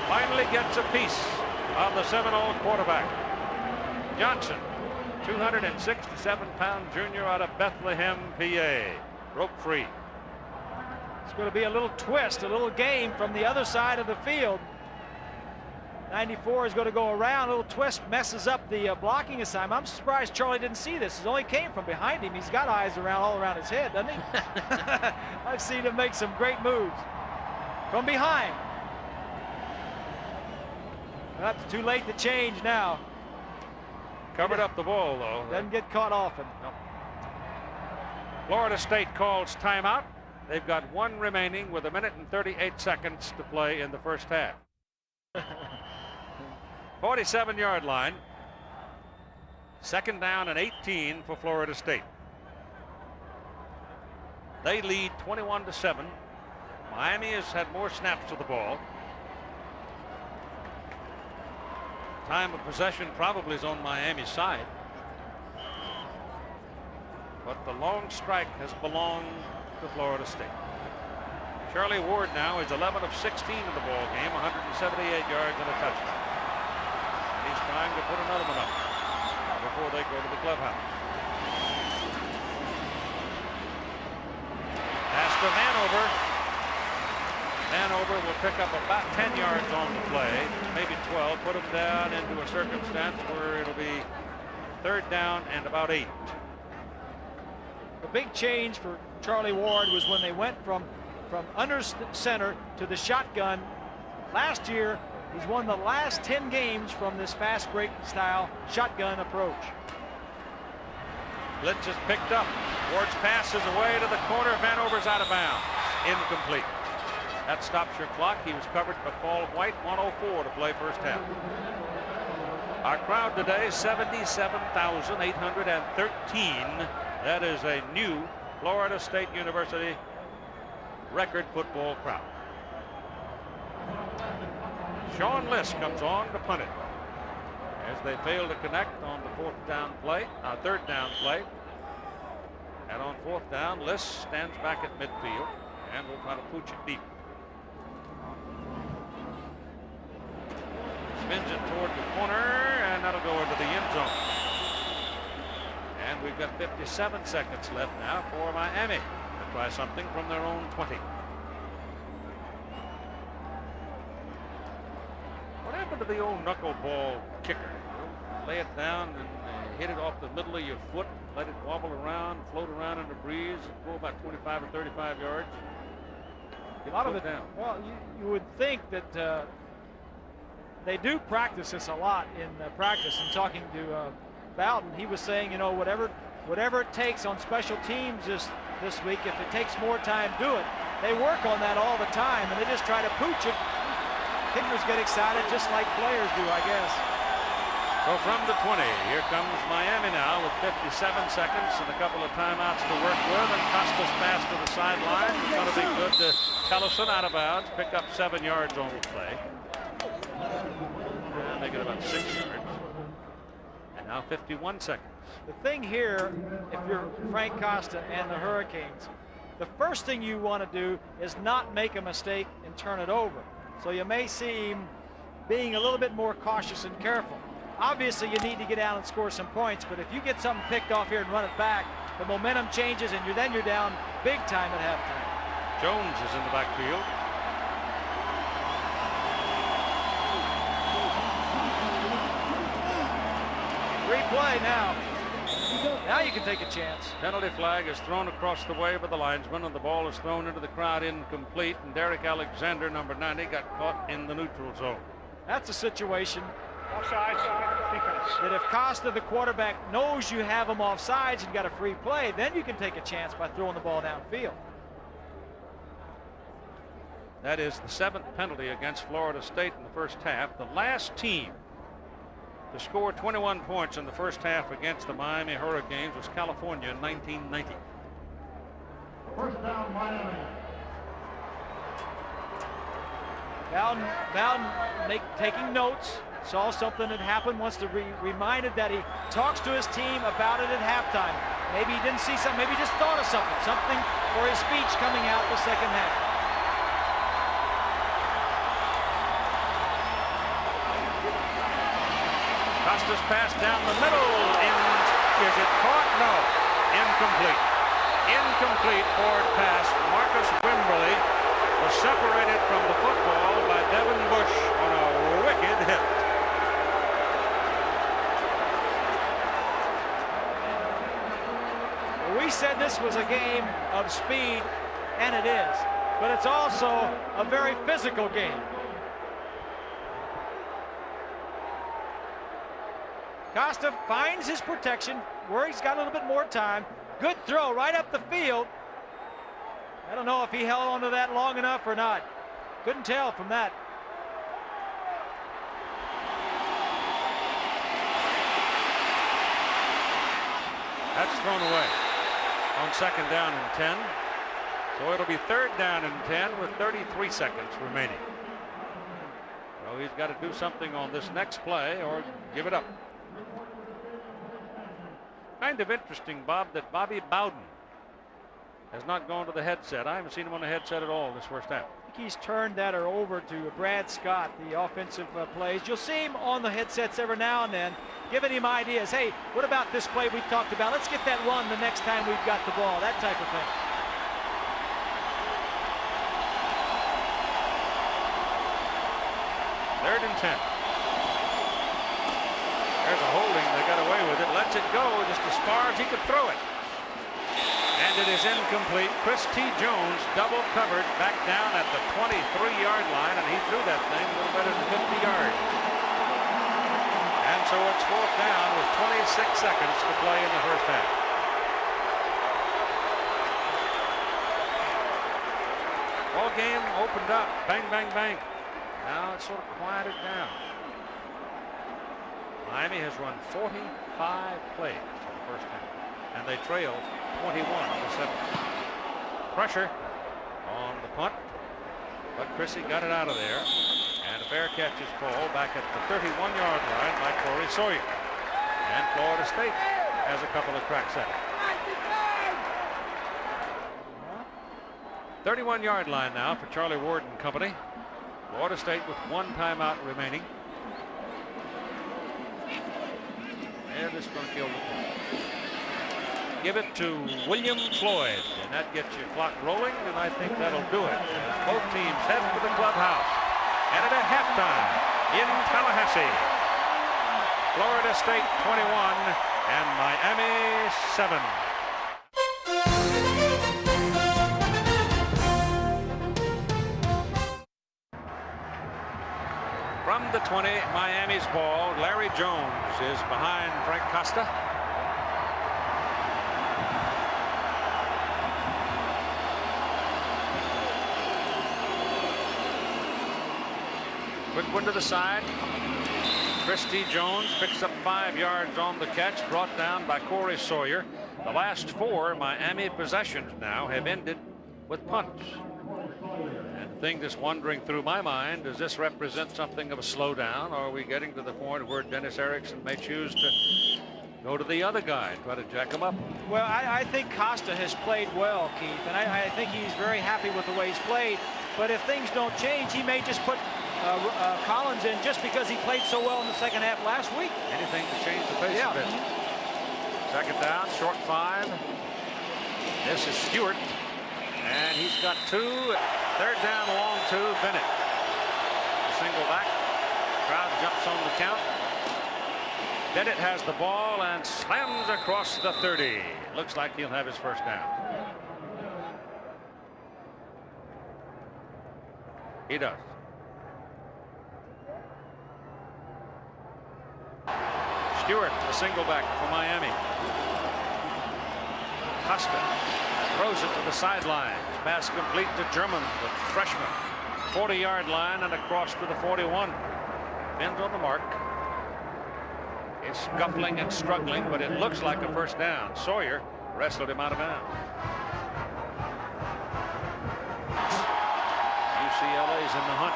finally gets a piece of the Seminole quarterback. Johnson, 267-pound junior out of Bethlehem, PA. Broke free. It's going to be a little twist, a little game from the other side of the field. 94 is going to go around. A little twist messes up the blocking assignment. I'm surprised Charlie didn't see this. It only came from behind him. He's got eyes all around his head, doesn't he? I've seen him make some great moves from behind. That's too late to change now. Covered up the ball, though. Doesn't get caught often. Nope. Florida State calls timeout. They've got one remaining with 1 minute and 38 seconds to play in the first half. 47-yard line. Second down and 18 for Florida State. They lead 21-7. Miami has had more snaps of the ball. Time of possession probably is on Miami's side. But the long strike has belonged to Florida State. Charlie Ward now is 11 of 16 in the ball game, 178 yards and a touchdown. He's trying to put another one up before they go to the clubhouse. Pass to Vanover. Vanover will pick up about 10 yards on the play, maybe 12, put him down into a circumstance where it'll be third down and about 8. The big change for Charlie Ward was when they went from under center to the shotgun. Last year, he's won the last 10 games from this fast break style shotgun approach. Blitz is picked up. Ward's pass is away to the corner. Vanover's out of bounds. Incomplete. That stops your clock. He was covered by Paul White. 1:04 to play first half. Our crowd today, 77,813. That is a new Florida State University record football crowd. Sean List comes on to punt it as they fail to connect on the third down play. And on fourth down, List stands back at midfield and will try to pooch it deep. Spins it toward the corner, and that'll go into the end zone. And we've got 57 seconds left now for Miami to try something from their own 20. What happened to the old knuckleball kicker? Lay it down and hit it off the middle of your foot, let it wobble around, float around in the breeze, go about 25 or 35 yards. A lot of it down. Well, you would think that they do practice this a lot in practice. And talking to Bowden, he was saying, you know, whatever it takes on special teams this week, if it takes more time, do it. They work on that all the time, and they just try to pooch it Kickers get excited just like players do, I guess. So from the 20, here comes Miami now with 57 seconds and a couple of timeouts to work with. And Costa's pass to the sideline is going to be good to Tellison, out of bounds. Pick up 7 yards on the play. And make it about 6 yards. And now 51 seconds. The thing here, if you're Frank Costa and the Hurricanes, the first thing you want to do is not make a mistake and turn it over. So you may see him being a little bit more cautious and careful. Obviously, you need to get out and score some points, but if you get something picked off here and run it back, the momentum changes, and then you're down big time at halftime. Jones is in the backfield. Replay now. Now you can take a chance. Penalty flag is thrown across the way by the linesman, and the ball is thrown into the crowd incomplete. And Derek Alexander, number 90, got caught in the neutral zone. That's a situation Offsides, defense. that if Costa, the quarterback, knows you have him offsides and got a free play, then you can take a chance by throwing the ball downfield. That is the 7th penalty against Florida State in the first half. The last team to score 21 points in the first half against the Miami Hurricanes was California in 1990. First down, Miami. Bowden taking notes, saw something that happened, wants to reminded that he talks to his team about it at halftime. Maybe he didn't see something, maybe he just thought of something for his speech coming out the second half. Costa's pass down the middle. Is it caught? No. Incomplete. Incomplete forward pass. Marcus Wimberly was separated from the football by Devin Bush on a wicked hit. We said this was a game of speed, and it is, but it's also a very physical game. Costa finds his protection where he's got a little bit more time. Good throw right up the field. I don't know if he held onto that long enough or not. Couldn't tell from that. That's thrown away on 2nd down and 10. So it'll be 3rd down and 10 with 33 seconds remaining. So he's got to do something on this next play or give it up. Kind of interesting, Bob, that Bobby Bowden has not gone to the headset. I haven't seen him on the headset at all this first half. I think he's turned that over to Brad Scott, the offensive plays. You'll see him on the headsets every now and then, giving him ideas. Hey, what about this play we talked about? Let's get that run the next time we've got the ball, that type of thing. Third and 10. There's a holding. They got away with it. Lets it go just as far as he could throw it. And it is incomplete. Chris T. Jones double covered back down at the 23-yard line, and he threw that thing a little better than 50 yards. And so it's 4th down with 26 seconds to play in the first half. Ball game opened up. Bang, bang, bang. Now it's sort of quieted down. Miami has run 45 plays in the first half, and they trail 21 to 7. Pressure on the punt, but Chrissy got it out of there, and a fair catch is called back at the 31-yard line by Corey Sawyer. And Florida State has a couple of cracks at it. 31-yard line now for Charlie Ward and company. Florida State with 1 timeout remaining. And this is going to kill the clock. Give it to William Floyd, and that gets your clock rolling, and I think that'll do it. As both teams head to the clubhouse. And at halftime in Tallahassee, Florida State 21 and Miami 7. From the 20, Miami's ball. Larry Jones is behind Frank Costa. Quick one to the side. Christy Jones picks up 5 yards on the catch, brought down by Corey Sawyer. The last 4 Miami possessions now have ended with punts. And the thing that's wandering through my mind, does this represent something of a slowdown, or are we getting to the point where Dennis Erickson may choose to go to the other guy and try to jack him up? Well, I think Costa has played well, Keith, and I think he's very happy with the way he's played. But if things don't change, he may just put Collins in just because he played so well in the second half last week. Anything to change the pace Yeah. a bit. Second down, short 5. This is Stewart, and he's got 2. Third down, long 2. Bennett. Single back. Crowd jumps on the count. Bennett has the ball and slams across the 30. Looks like he'll have his first down. He does. Stewart, the single back for Miami. Costa throws it to the sideline. Pass complete to German, the freshman. 40-yard line and across to the 41. Ends on the mark. He's scuffling and struggling, but it looks like a first down. Sawyer wrestled him out of bounds. UCLA's in the hunt,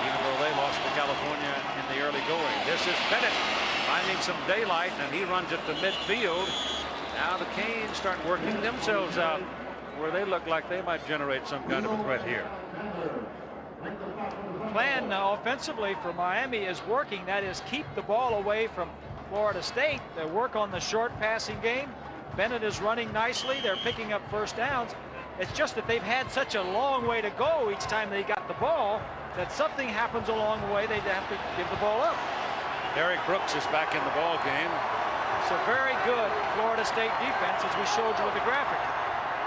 even though they lost to California in the early going. This is Bennett finding some daylight, and he runs it to midfield. Now the Canes start working themselves out where they look like they might generate some kind of a threat here. Plan offensively for Miami is working. That is, keep the ball away from Florida State. They work on the short passing game. Bennett is running nicely. They're picking up first downs. It's just that they've had such a long way to go each time they got the ball that something happens along the way. They have to give the ball up. Derek Brooks is back in the ball game. It's a very good Florida State defense, as we showed you with the graphic.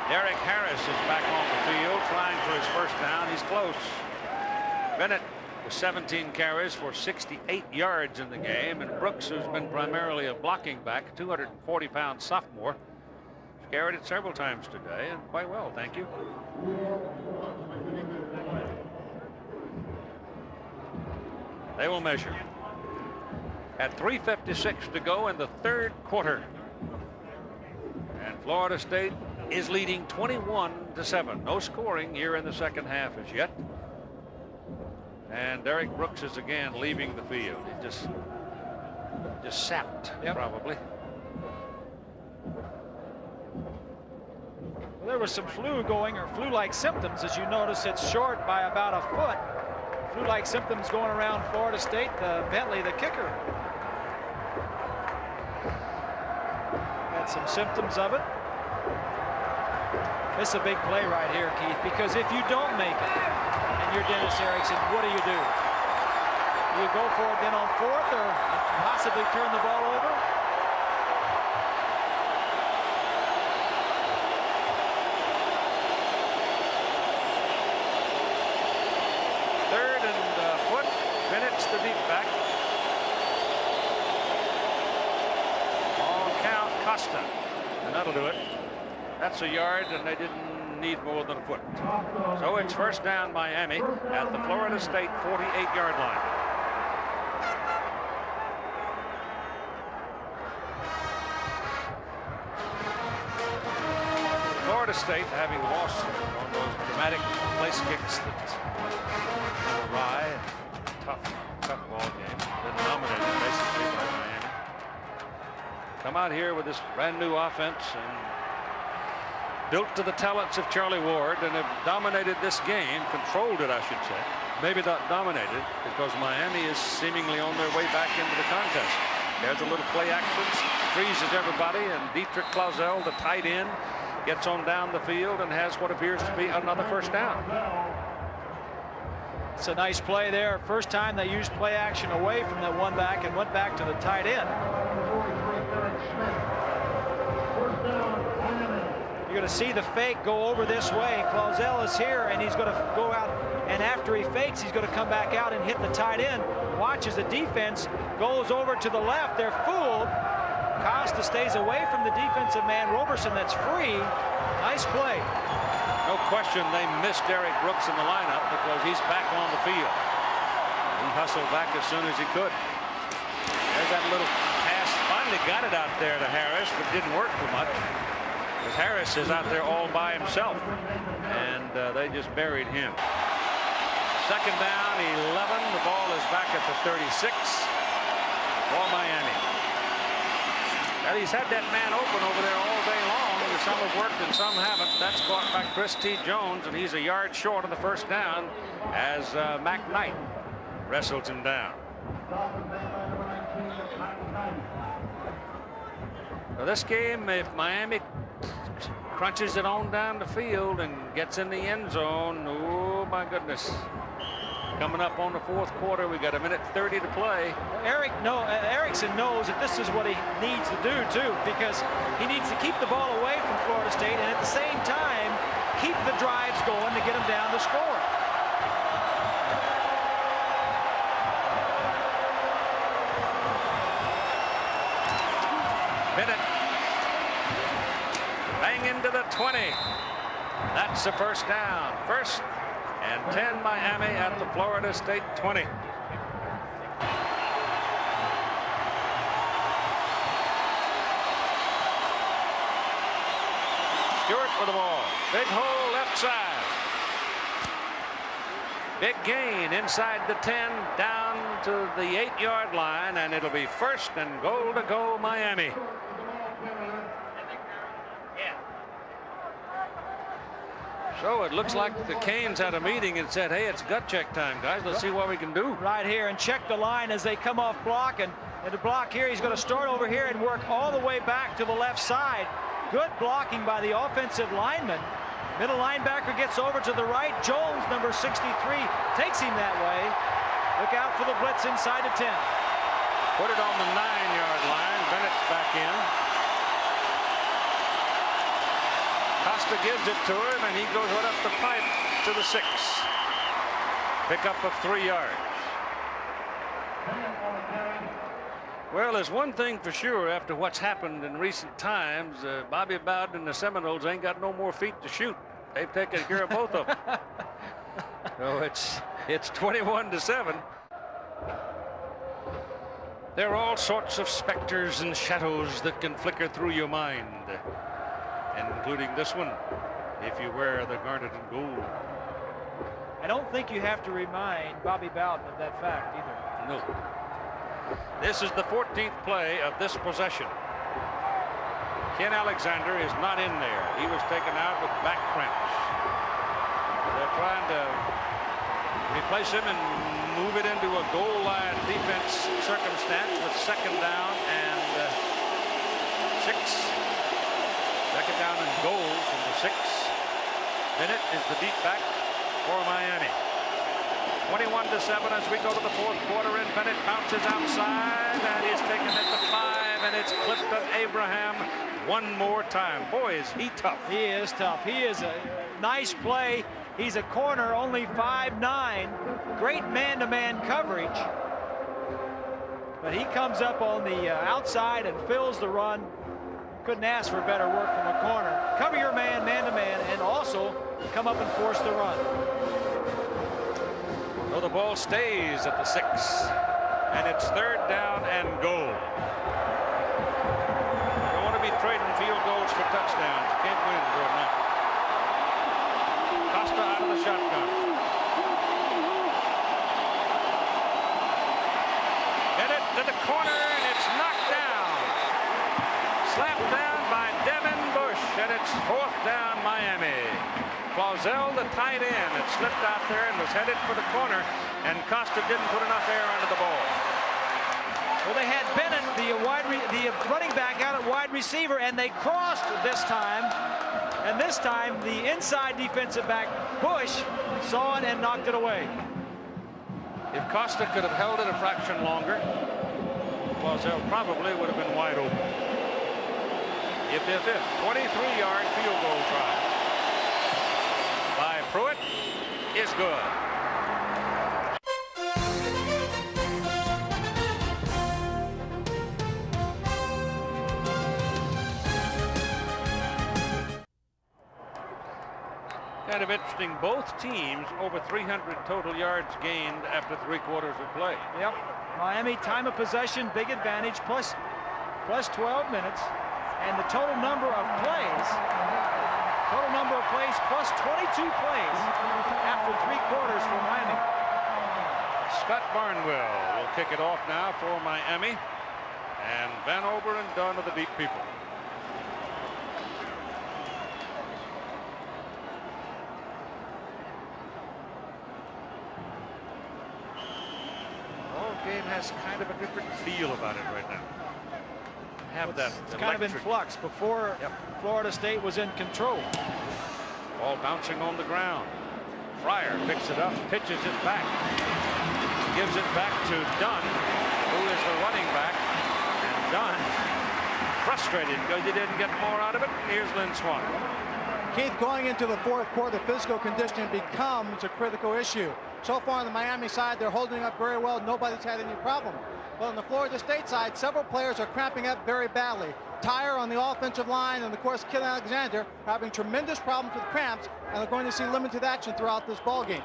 Derek Harris is back on the field trying for his first down. He's close. Bennett with 17 carries for 68 yards in the game, and Brooks, who's been primarily a blocking back, 240-pound sophomore, carried it several times today, and quite well, thank you. They will measure at 3:56 to go in the third quarter, and Florida State is leading 21-7. No scoring here in the second half as yet. And Derek Brooks is again leaving the field. He just sapped, probably. Well, there was some flu-like symptoms. As you notice, it's short by about a foot. Flu-like symptoms going around Florida State. Bentley, the kicker, had some symptoms of it. This is a big play right here, Keith, because if you don't make it and you're Dennis Erickson, what do? You go for it then on 4th or possibly turn the ball over? Third and foot. Bennett's the deep back. On count, Costa. And that'll do it. That's a yard, and they didn't need more than a foot. So it's first down Miami at the Florida State 48-yard line. Florida State, having lost on those dramatic place kicks that were awry, tough ball game, been dominated basically by Miami. Come out here with this brand new offense and built to the talents of Charlie Ward, and have dominated this game, controlled it, I should say. Maybe not dominated, because Miami is seemingly on their way back into the contest. There's a little play actions, freezes everybody, and Dietrich Clausel, the tight end, gets on down the field and has what appears to be another first down. It's a nice play there. First time they used play action away from that one back and went back to the tight end. You're going to see the fake go over this way. Clausel is here, and he's going to go out, and after he fakes, he's going to come back out and hit the tight end. Watches the defense, goes over to the left. They're fooled. Costa stays away from the defensive man. Roberson, that's free. Nice play. No question they missed Derek Brooks in the lineup because he's back on the field. hustled back as soon as he could. There's that little pass. Finally got it out there to Harris, but didn't work too much. Because Harris is out there all by himself. And they just buried him. Second down, 11. The ball is back at the 36 for Miami. Well, he's had that man open over there all day long. Some have worked and some haven't. That's caught by Chris T. Jones, and he's a yard short of the first down as Mac Knight wrestles him down. So this game, if Miami crunches it on down the field and gets in the end zone, oh my goodness. Coming up on the fourth quarter, we got 1:30 to play. Erickson knows that this is what he needs to do too, because he needs to keep the ball away from Florida State and at the same time keep the drives going to get them down to score. Bennett bang into the 20. That's the first down. First and 10 Miami at the Florida State 20. Stewart with the ball. Big hole left side. Big gain inside the 10 down to the 8-yard line, and it'll be first and goal to go Miami. So it looks like the Canes had a meeting and said, hey, it's gut check time, guys. Let's see what we can do. Right here, and check the line as they come off block. And the block here, he's going to start over here and work all the way back to the left side. Good blocking by the offensive lineman. Middle linebacker gets over to the right. Jones, number 63, takes him that way. Look out for the blitz inside the 10. Put it on the 9-yard line. Bennett's back in. Costa gives it to him, and he goes right up the pipe to the 6. Pickup of 3 yards. Well, there's one thing for sure after what's happened in recent times. Bobby Bowden and the Seminoles ain't got no more feet to shoot. They've taken care of both of them. So it's 21-7. There are all sorts of specters and shadows that can flicker through your mind, including this one, if you wear the garnet and gold. I don't think you have to remind Bobby Bowden of that fact either. No. This is the 14th play of this possession. Ken Alexander is not in there. He was taken out with back cramps. They're trying to replace him and move it into a goal line defense circumstance with second down and 6. Second down and goal from the 6. Bennett is the deep back for Miami. 21-7 as we go to the fourth quarter, and Bennett bounces outside and he's taken at the 5, and it's Clifton Abraham one more time. Boy, is he tough. He is tough. He is a nice play. He's a corner, only 5'9". Great man-to-man coverage. But he comes up on the outside and fills the run. Couldn't ask for better work from a corner. Cover your man, man-to-man, and also come up and force the run. So the ball stays at the 6, and it's third down and goal. You don't want to be trading field goals for touchdowns. You can't win for enough. Costa out of the shotgun. Get it to the corner, and it's knocked down. Slapped down by Devin Bush, and it's fourth down Miami. Clausel, the tight end, had slipped out there and was headed for the corner, and Costa didn't put enough air under the ball. Well, they had Bennett, the running back, out at wide receiver, and they crossed this time. And this time, the inside defensive back, Bush, saw it and knocked it away. If Costa could have held it a fraction longer, Clausel probably would have been wide open. If 23-yard field goal try by Pruitt is good. Kind of interesting. Both teams over 300 total yards gained after 3 quarters of play. Yep. Miami time of possession, big advantage, plus 12 minutes. And the total number of plays plus 22 plays after 3 quarters for Miami. Scott Barnwell will kick it off now for Miami. And Vanover and Dunn are the deep people. Game has kind of a different feel about it right now. It's kind of in flux. Before, Florida State was in control. Ball bouncing on the ground. Fryer picks it up, pitches it back, gives it back to Dunn, who is the running back. And Dunn, frustrated because he didn't get more out of it. Here's Lynn Swan. Keith, going into the 4th quarter, physical conditioning becomes a critical issue. So far on the Miami side, they're holding up very well. Nobody's had any problem. But on the Florida State side, several players are cramping up very badly. Tyre on the offensive line, and of course, Kid Alexander having tremendous problems with cramps, and they're going to see limited action throughout this ball game.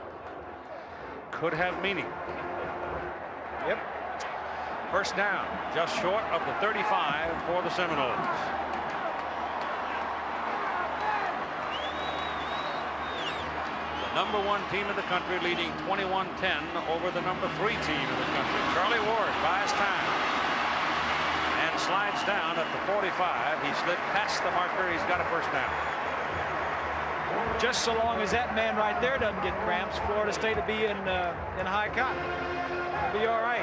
Could have meaning. Yep. First down, just short of the 35 for the Seminoles. Number 1 team in the country leading 21-10 over the number 3 team in the country. Charlie Ward buys time and slides down at the 45. He slid past the marker. He's got a first down. Just so long as that man right there doesn't get cramps, Florida State will be in high cotton. It'll be all right.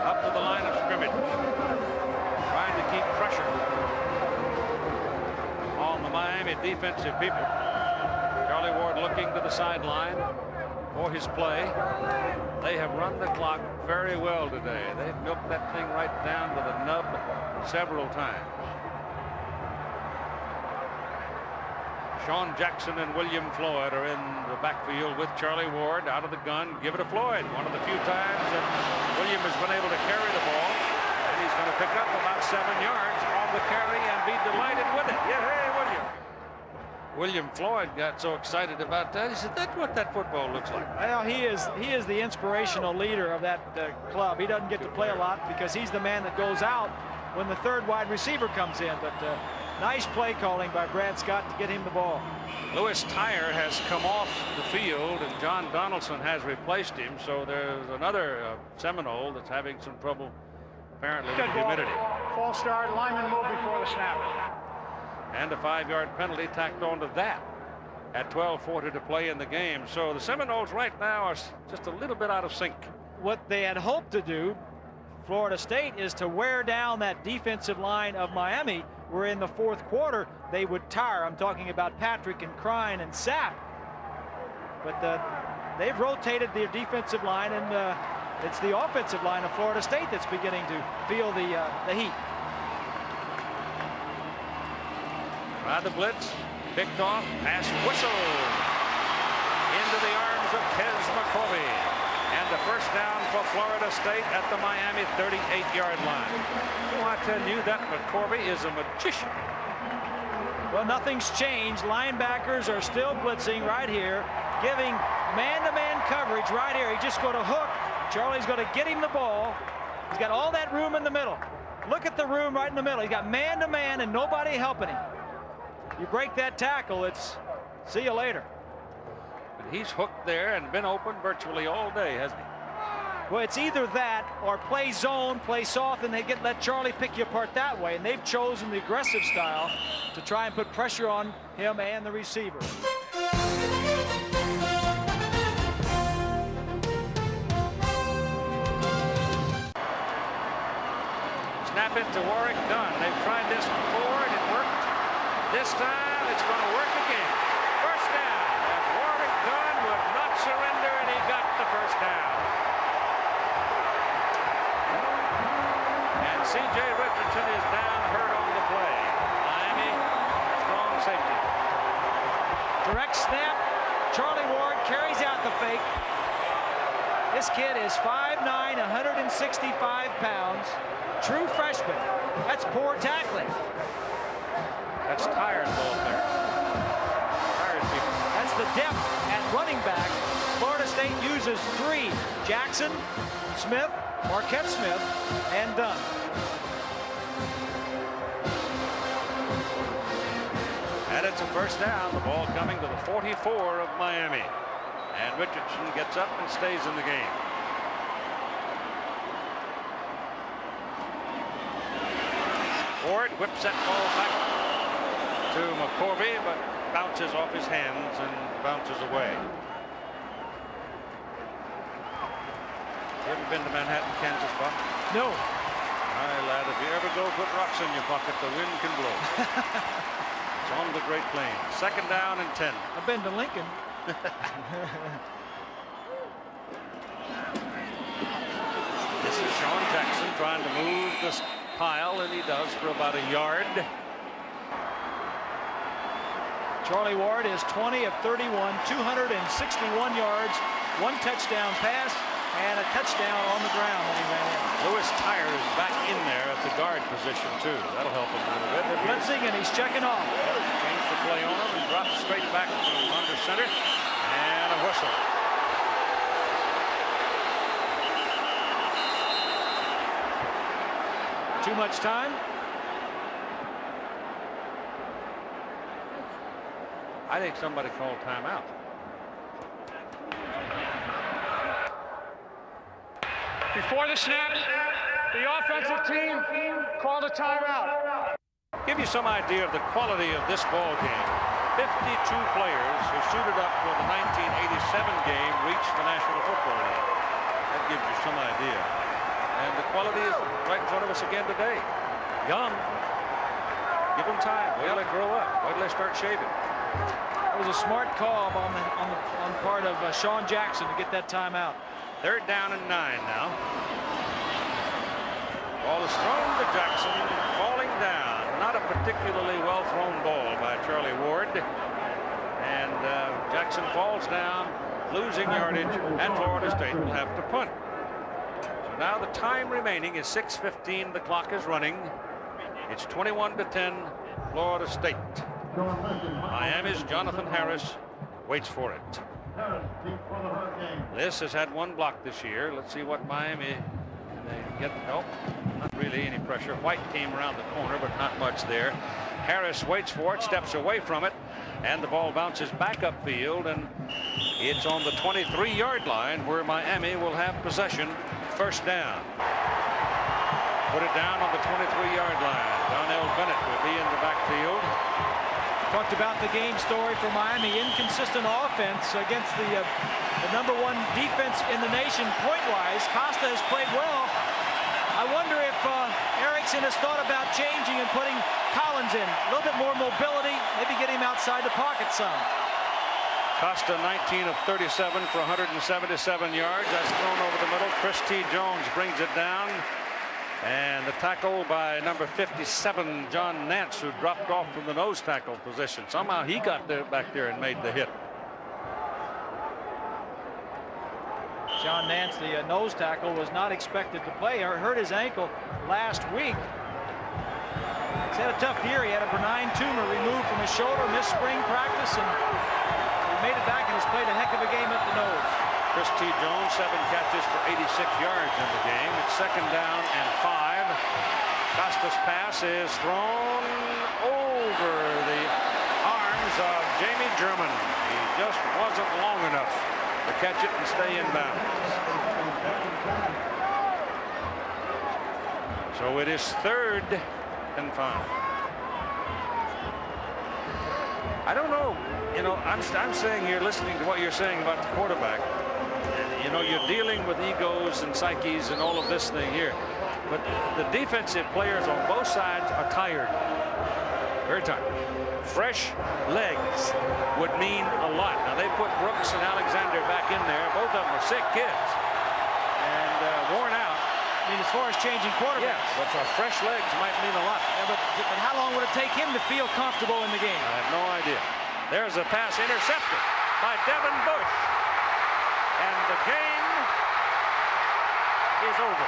Up to the line of scrimmage. Trying to keep pressure on the Miami defensive people. Charlie Ward looking to the sideline for his play. They have run the clock very well today. They've milked that thing right down to the nub several times. Sean Jackson and William Floyd are in the backfield with Charlie Ward. Out of the gun, give it to Floyd. One of the few times that William has been able to carry the ball. He's going to pick up about 7 yards on the carry and be delighted with it. Yeah, hey, William. William Floyd got so excited about that. He said, "That's what that football looks like." Well, he is the inspirational leader of that club. He doesn't get to play a lot because he's the man that goes out when the 3rd wide receiver comes in. But nice play calling by Brad Scott to get him the ball. Lewis Tyre has come off the field, and John Donaldson has replaced him. So there's another Seminole that's having some trouble, apparently, with humidity. False start. Lineman moved before the snap. And a 5-yard penalty tacked onto that at 12:40 to play in the game. So the Seminoles right now are just a little bit out of sync. What they had hoped to do, Florida State, is to wear down that defensive line of Miami, where in the 4th quarter they would tire. I'm talking about Patrick and Crine and Sapp. But they've rotated their defensive line, and it's the offensive line of Florida State that's beginning to feel the heat. By the blitz, picked off, pass whistled into the arms of Tez McCorvey. And the first down for Florida State at the Miami 38-yard line. Well, I tell you, that McCorvey is a magician. Well, nothing's changed. Linebackers are still blitzing right here, giving man-to-man coverage right here. He's just going to hook. Charlie's going to get him the ball. He's got all that room in the middle. Look at the room right in the middle. He's got man-to-man and nobody helping him. You break that tackle, it's see you later. But he's hooked there and been open virtually all day, hasn't he? Well, it's either that or play zone, play soft, and they let Charlie pick you apart that way. And they've chosen the aggressive style to try and put pressure on him and the receiver. Snap it to Warwick Dunn. They've tried this before and it worked. This time it's going to work again. First down. As Warwick Dunn would not surrender, and he got the first down. And C.J. Richardson is down hurt on the play. Miami, strong safety. Direct snap. Charlie Ward carries out the fake. This kid is 5'8", 165 pounds. True freshman. That's poor tackling. That's tired ball players. Tired people. That's the depth at running back. Florida State uses 3. Jackson, Smith, Marquette Smith, and Dunn. And it's a first down. The ball coming to the 44 of Miami. And Richardson gets up and stays in the game. Ward whips that ball back to McCorvey, but bounces off his hands and bounces away. You ever been to Manhattan, Kansas, Bob? No. My lad, if you ever go put rocks in your pocket, the wind can blow. It's on the Great Plains. Second down and 10. I've been to Lincoln. This is Sean Jackson trying to move this pile, and he does for about a yard. Charlie Ward is 20 of 31, 261 yards, 1 touchdown pass, and a touchdown on the ground when he ran in. Lewis Tyers back in there at the guard position, too. That'll help him a little bit. They're blitzing, and he's checking off. Change the play on him and drops straight back from under center. And a whistle. Too much time. I think somebody called timeout. Before the snap, the offensive team called a timeout. Give you some idea of the quality of this ball game. 52 players who suited up for the 1987 game reached the National Football League. That gives you some idea. And the quality is right in front of us again today. Young. Give them time. Wait till they grow up. Wait till they start shaving. It was a smart call on part of Sean Jackson to get that timeout. Third down and 9 now. Ball is thrown to Jackson, falling down. Not a particularly well thrown ball by Charlie Ward. And Jackson falls down, losing yardage, and Florida State will have to punt. So now the time remaining is 6:15. The clock is running. It's 21-10, Florida State. Miami's Jonathan Harris waits for it. This has had 1 block this year. Let's see what Miami they get. Nope, not really any pressure. White came around the corner, but not much there. Harris waits for it, steps away from it, and the ball bounces back upfield, and it's on the 23-yard line where Miami will have possession. First down. Put it down on the 23-yard line. Donnell Bennett will be in the backfield. Talked about the game story for Miami. Inconsistent offense against the #1 defense in the nation point-wise. Costa has played well. I wonder if Erickson has thought about changing and putting Collins in. A little bit more mobility, maybe get him outside the pocket some. Costa 19 of 37 for 177 yards. That's thrown over the middle. Chris T. Jones brings it down. And the tackle by number 57, John Nance, who dropped off from the nose tackle position. Somehow he got there back there and made the hit. John Nance, the nose tackle, was not expected to play. Hurt his ankle last week. He's had a tough year. He had a benign tumor removed from his shoulder, missed spring practice, and he made it back and has played a heck of a game at the nose. Chris T. Jones, 7 catches for 86 yards in the game. It's second down and 5. Costa's pass is thrown over the arms of Jamie German. He just wasn't long enough to catch it and stay in bounds. So it is third and 5. I don't know. You know, I'm saying here, listening to what you're saying about the quarterback. You know, you're dealing with egos and psyches and all of this thing here. But the defensive players on both sides are tired. Very tired. Fresh legs would mean a lot. Now, they put Brooks and Alexander back in there. Both of them are sick kids. And worn out. I mean, as far as changing quarterbacks. Yeah, but for fresh legs might mean a lot. Yeah, but how long would it take him to feel comfortable in the game? I have no idea. There's a pass intercepted by Devin Bush. And the game is over.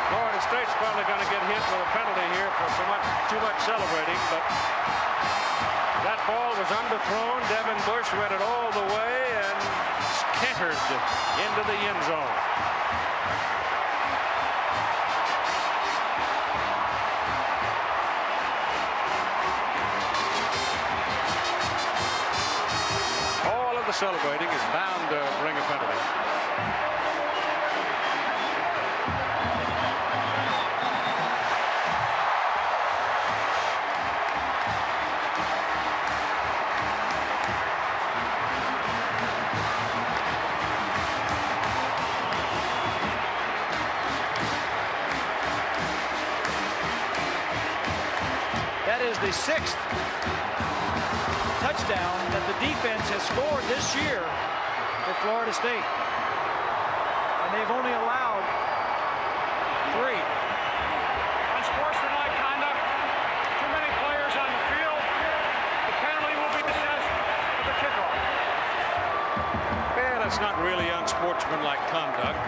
Florida State's probably going to get hit with a penalty here for too much celebrating, but that ball was underthrown. Devin Bush read it all the way and scattered into the end zone. All of the celebrating is bound to bring a penalty. That is the 6th touchdown that the defense has scored this year for Florida State. And they've only allowed 3. Unsportsmanlike conduct. Too many players on the field. The penalty will be assessed for the kickoff. Yeah, that's not really unsportsmanlike conduct.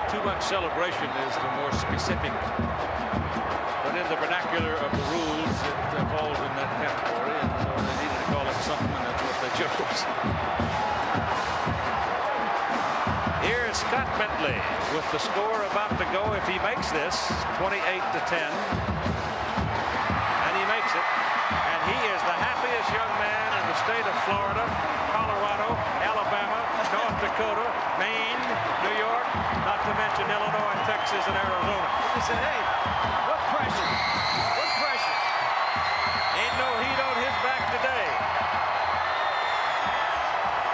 Too much celebration is the more specific. But in the vernacular of the rules, it falls in that category, and so they needed to call it something, and that's what they chose. Here's Scott Bentley with the score about to go. If he makes this, 28-10, and he makes it, and he is the happiest young man in the state of Florida, Colorado, Alabama, North Dakota, Maine, New York, not to mention Illinois, Texas, and Arizona. He said, hey, what pressure? What pressure? Ain't no heat on his back today.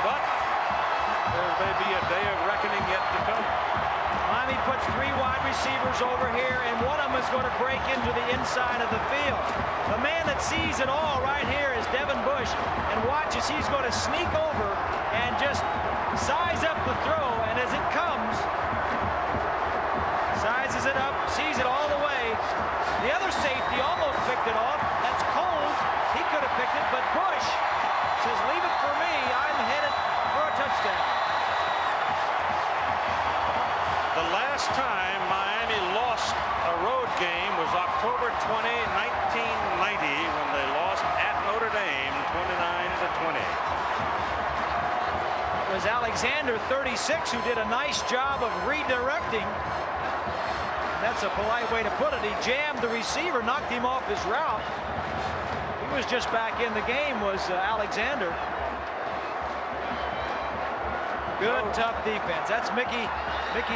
But there may be a day of reckoning yet to come. Miami puts 3 wide receivers over here, and one of them is going to break into the inside of the field. The man that sees it all right here is Devin Bush, and watch as he's going to sneak over and just size up the throw, and as it comes, sizes it up, sees it all the way. The other safety almost picked it off. That's Coles. He could have picked it, but Bush says, leave it for me. I'm headed for a touchdown. The last time Miami lost a road game was October 20, 1990, when they lost at Notre Dame 29-20. It was Alexander, 36, who did a nice job of redirecting. That's a polite way to put it. He jammed the receiver, knocked him off his route. He was just back in the game, was Alexander. Good, tough defense. That's Mickey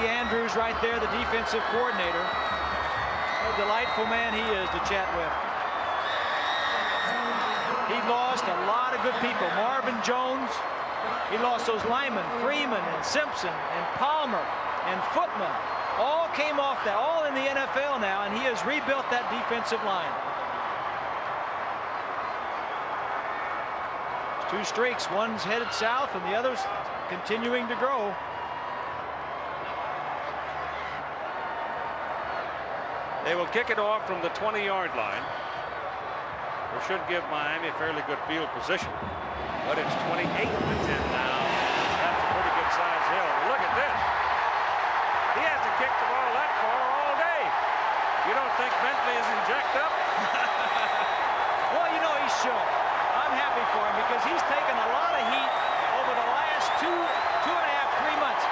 Andrews right there, the defensive coordinator. What a delightful man he is to chat with. He lost a lot of good people. Marvin Jones. He lost those linemen, Freeman and Simpson and Palmer and Footman. All came off that, all in the NFL now, and he has rebuilt that defensive line. 2 streaks, one's headed south and the other's continuing to grow. They will kick it off from the 20-yard line, which should give Miami a fairly good field position. But it's 28-10 now. That's a pretty good size hill. Look at this. He hasn't kicked the ball that far all day. You don't think Bentley isn't jacked up? Well, you know he should. I'm happy for him because he's taken a lot of heat over the last 2 and a half, 3 months.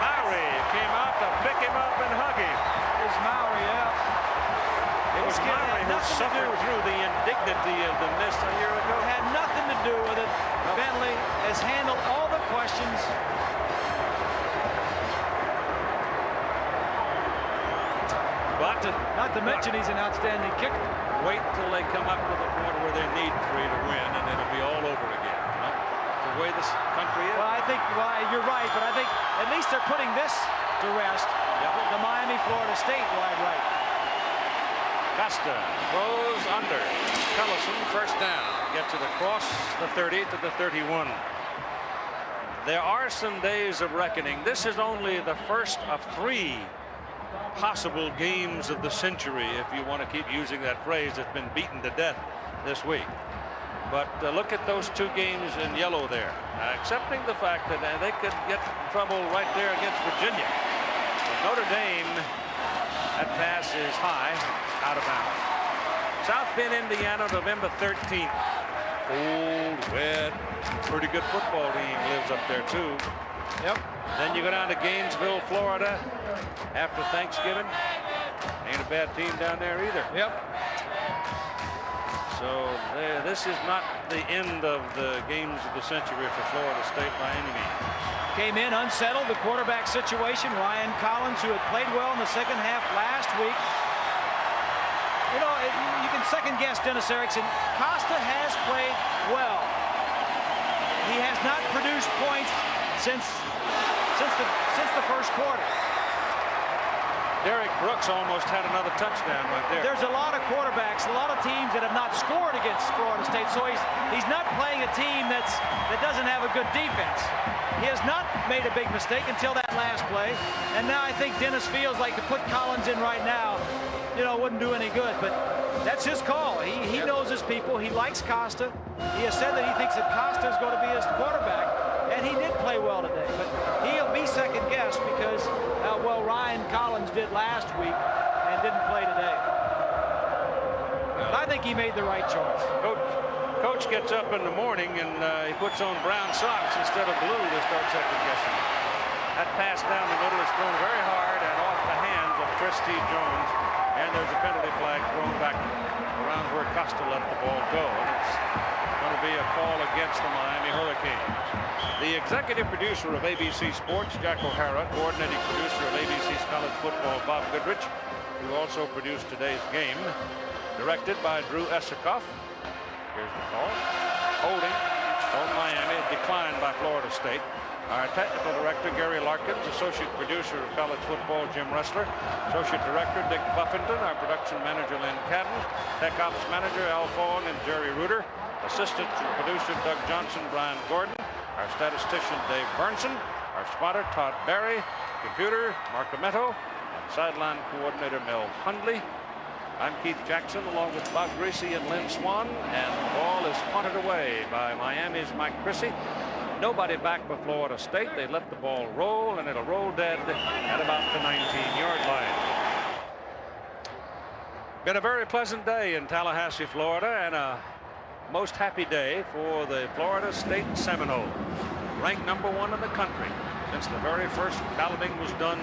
Mowry came out to pick him up and hug him. There's Mowry, yeah. It was Mowry who suffered through the indignity of the miss a year ago. It had nothing to do with it. Bentley has handled all the questions. But Not to mention he's an outstanding kicker. wait till they come up to the point where they need 3 to win, and it'll be all over again. You know? The way this country is. Well, I think you're right, but I think at least they're putting this to rest. Yep. The Miami, Florida State wide right. Costa throws under. Pellison first down. Gets it across the 30 to the 31. There are some days of reckoning. This is only the first of 3 possible games of the century, if you want to keep using that phrase, that's been beaten to death this week. But look at those two games in yellow there, accepting the fact that they could get in trouble right there against Virginia. But Notre Dame, that pass is high, out of bounds. South Bend, Indiana, November 13th. Cold, wet, pretty good football team lives up there too. Yep. Then you go down to Gainesville, Florida, after Thanksgiving. Ain't a bad team down there either. Yep. So this is not the end of the games of the century for Florida State by any means. Came in unsettled, the quarterback situation. Ryan Collins, who had played well in the second half last week. You know, you can second guess Dennis Erickson. Costa has played well. He has not produced points since the first quarter. Derek Brooks almost had another touchdown right there. There's a lot of quarterbacks, a lot of teams that have not scored against Florida State, so he's not playing a team that doesn't have a good defense. He has not made a big mistake until that last play, and now I think Dennis feels like to put Collins in right now, you know, wouldn't do any good, but that's his call. He knows his people. He likes Costa. He has said that he thinks that Costa is going to be his quarterback, and he did play well today, but he'll be second guessed because, well, Ryan Collins did last week and didn't play today. But I think he made the right choice. Coach gets up in the morning and he puts on brown socks instead of blue to start second guessing. That pass down the middle is thrown very hard and off the hands of Christy Jones, and there's a penalty flag thrown back around where Costa let the ball go, and it's going to be a call against the Miami Hurricanes. The executive producer of ABC Sports, Jack O'Hara, coordinating producer of ABC's college football, Bob Goodrich, who also produced today's game, directed by Drew Esikoff. Here's the call. Holding on Miami, declined by Florida State. Our technical director, Gary Larkins, associate producer of college football, Jim Ressler, associate director, Dick Buffington, our production manager, Lynn Cadden, tech ops manager, Al Fong and Jerry Reuter, assistant producer, Doug Johnson, Brian Gordon, our statistician, Dave Burnson, our spotter, Todd Barry, computer, Mark Ametto, and sideline coordinator, Mel Hundley. I'm Keith Jackson, along with Bob Greasy and Lynn Swan, and the ball is punted away by Miami's Mike Chrissy. Nobody back for Florida State. They let the ball roll, and it'll roll dead at about the 19-yard line. Been a very pleasant day in Tallahassee, Florida, and a most happy day for the Florida State Seminoles, ranked number 1 in the country since the very first balloting was done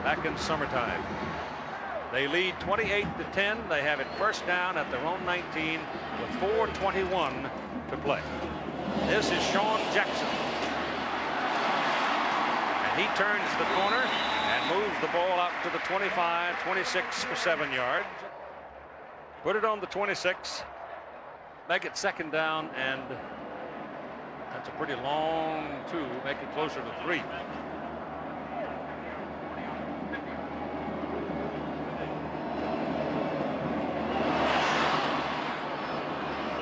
back in summertime. They lead 28-10. They have it first down at their own 19 with 4:21 to play. This is Sean Jackson, and he turns the corner and moves the ball out to the 25, 26 for 7 yards. Put it on the 26, make it second down, and that's a pretty long 2, make it closer to 3.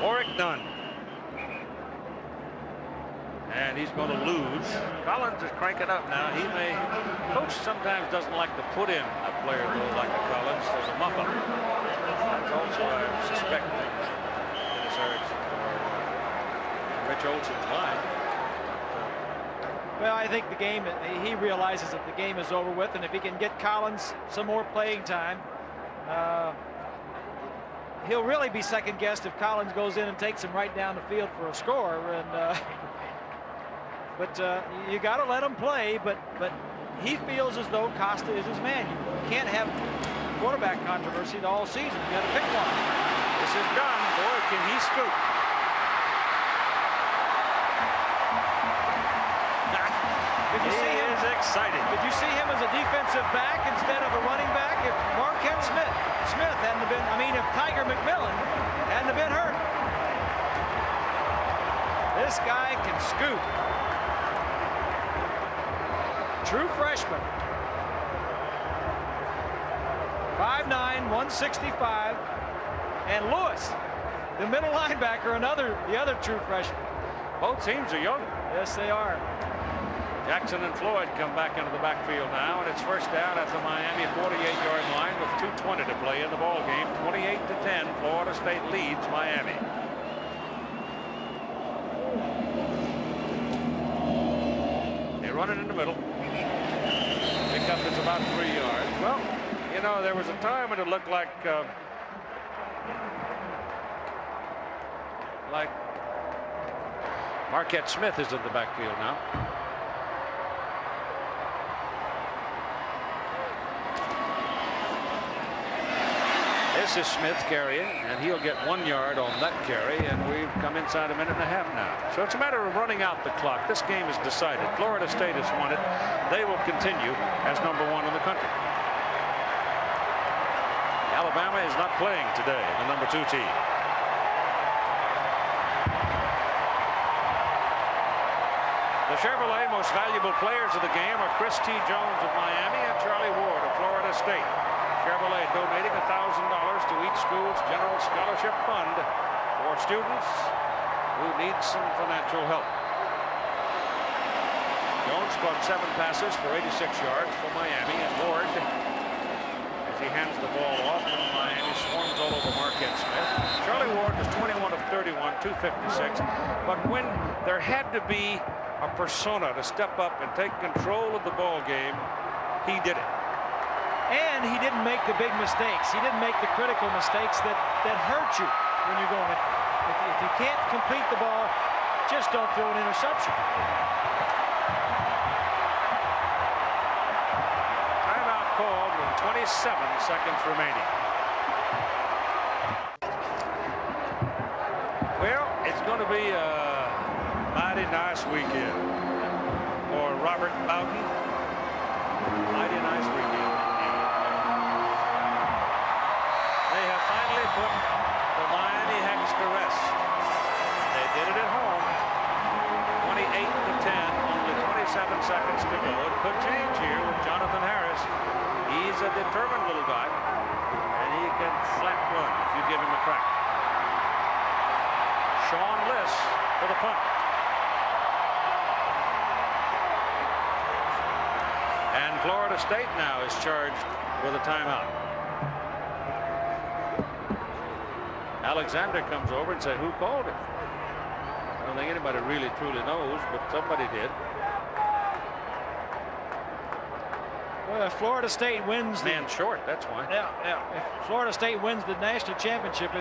Warwick Dunn. And he's going to lose. Collins is cranking up now. He may. Coach sometimes doesn't like to put in a player though like a Collins. There's a muff up. That's also, I suspect, Dennis Erickson or Rich Olson's line. Well, I think the game, he realizes that the game is over with, and if he can get Collins some more playing time, he'll really be second guessed if Collins goes in and takes him right down the field for a score. And but you got to let him play. But he feels as though Costa is his man. You can't have quarterback controversy all season. You got to pick one. This is done. Boy, can he scoop. Did you see him? He is excited. Did you see him as a defensive back instead of a running back? If Marquette Smith hadn't been, I mean, if Tiger McMillan hadn't been hurt, this guy can scoop. True freshman. 5'9", 165, and Lewis, the middle linebacker, the other true freshman. Both teams are young. Yes, they are. Jackson and Floyd come back into the backfield now, and it's first down at the Miami 48-yard line with 2:20 to play in the ball game. 28-10, Florida State leads Miami. They run it in the middle. Pickup is about 3 yards. Well, you know, there was a time when it looked like Marquette Smith is in the backfield now. This is Smith carrying, and he'll get 1 yard on that carry, and we've come inside a minute and a half now. So it's a matter of running out the clock. This game is decided. Florida State has won it. They will continue as #1 in the country. Alabama is not playing today, the #2 team. The Chevrolet most valuable players of the game are Chris T. Jones of Miami and Charlie Ward of Florida State. Chevrolet donating $1,000 to each school's general scholarship fund for students who need some financial help. Jones caught 7 passes for 86 yards for Miami, and Ward, as he hands the ball off, and Miami swarms all over Marquette Smith. Charlie Ward was 21 of 31, 256, but when there had to be a persona to step up and take control of the ball game, he did it. And he didn't make the big mistakes. He didn't make the critical mistakes that hurt you when you're going. If you can't complete the ball, just don't throw an interception. Timeout called with 27 seconds remaining. Well, it's going to be a mighty nice weekend for Robert Bowden. Mighty nice weekend. They have finally put the Miami Hex to rest. They did it at home. 28-10, only 27 seconds to go. It could change here with Jonathan Harris. He's a determined little guy, and he can flat run if you give him a crack. Sean Liss for the punt. And Florida State now is charged with a timeout. Alexander comes over and says, who called it? I don't think anybody really truly knows, but somebody did. Well, if Florida State wins, Man short, that's why. Yeah. If Florida State wins the national championship,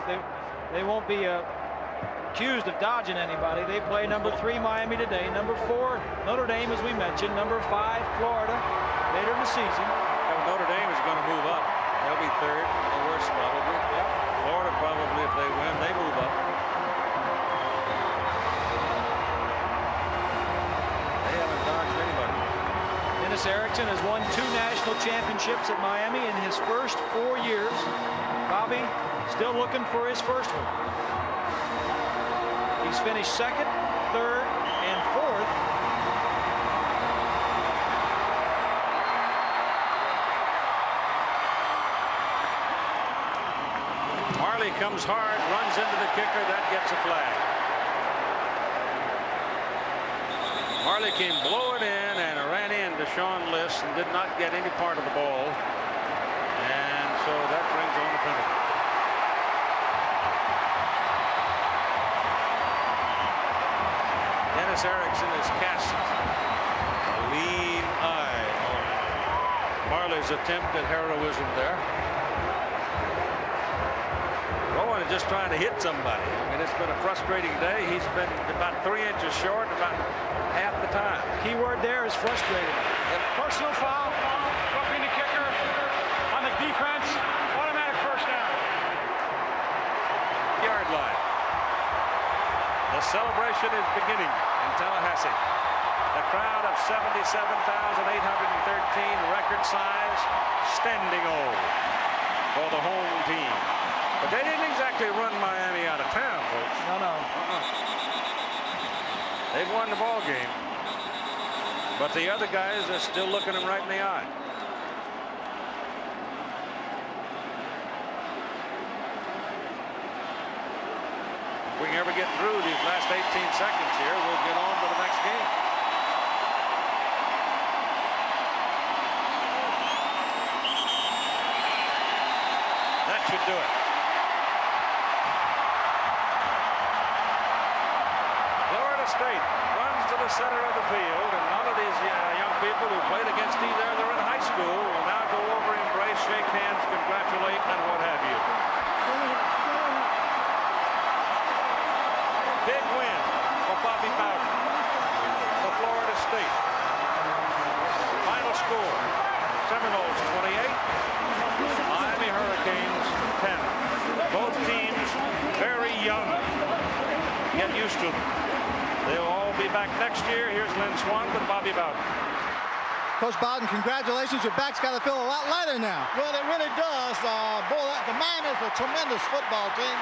they won't be accused of dodging anybody. They play #3 Miami today, #4 Notre Dame, as we mentioned, #5 Florida later in the season. Yeah, Notre Dame is going to move up. They'll be 3rd, the worst probably. Yep. Florida probably, if they win, they move up. They haven't dodged anybody. Dennis Erickson has won 2 national championships at Miami in his first 4 years. Bobby still looking for his first one. He's finished 2nd, 3rd, and 4th. Marley comes hard, runs into the kicker, that gets a flag. Marley came blowing in and ran into Sean Liss and did not get any part of the ball. And so that brings on the penalty. Dennis Erickson has cast a lean eye on Marley's attempt at heroism there. Rowan is just trying to hit somebody. I mean, it's been a frustrating day. He's been about 3 inches short about half the time. Key word there is frustrated. Personal foul, roughing the kicker on the defense, automatic first down. Yard line. The celebration is beginning in Tallahassee. The crowd of 77,813, record size, standing O for the home team. But they didn't exactly run Miami out of town, folks. No. They've won the ball game. But the other guys are still looking them right in the eye. If we can ever get through these last 18 seconds here, we'll get on to the next game. should do it. Florida State runs to the center of the field, and none of these young people who played against either they're in high school will now go over, embrace, shake hands, congratulate, and what have you. Big win for Bobby Bowden for Florida State. Final score, Seminoles 28, Miami Hurricanes 10. Both teams very young. Get used to them. They'll all be back next year. Here's Lynn Swann with Bobby Bowden. Coach Bowden, congratulations. Your back's got to feel a lot lighter now. Well, it really does. Boy, the Miami's a tremendous football team.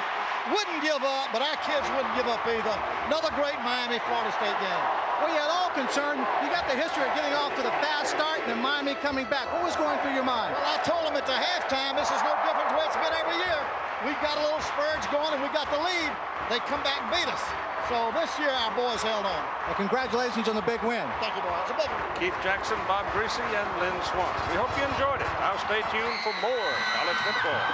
Wouldn't give up, but our kids wouldn't give up either. Another great Miami-Florida State game. Well, you had all concerned. You got the history of getting off to the fast start and then Miami coming back. What was going through your mind? Well, I told them at the halftime, this is no different than what it's been every year. We've got a little spurge going and we got the lead. They come back and beat us. So this year, our boys held on. Well, congratulations on the big win. Thank you, boy. It's a big one. Keith Jackson, Bob Greasy, and Lynn Swann. We hope you enjoyed it. Now stay tuned for more college football.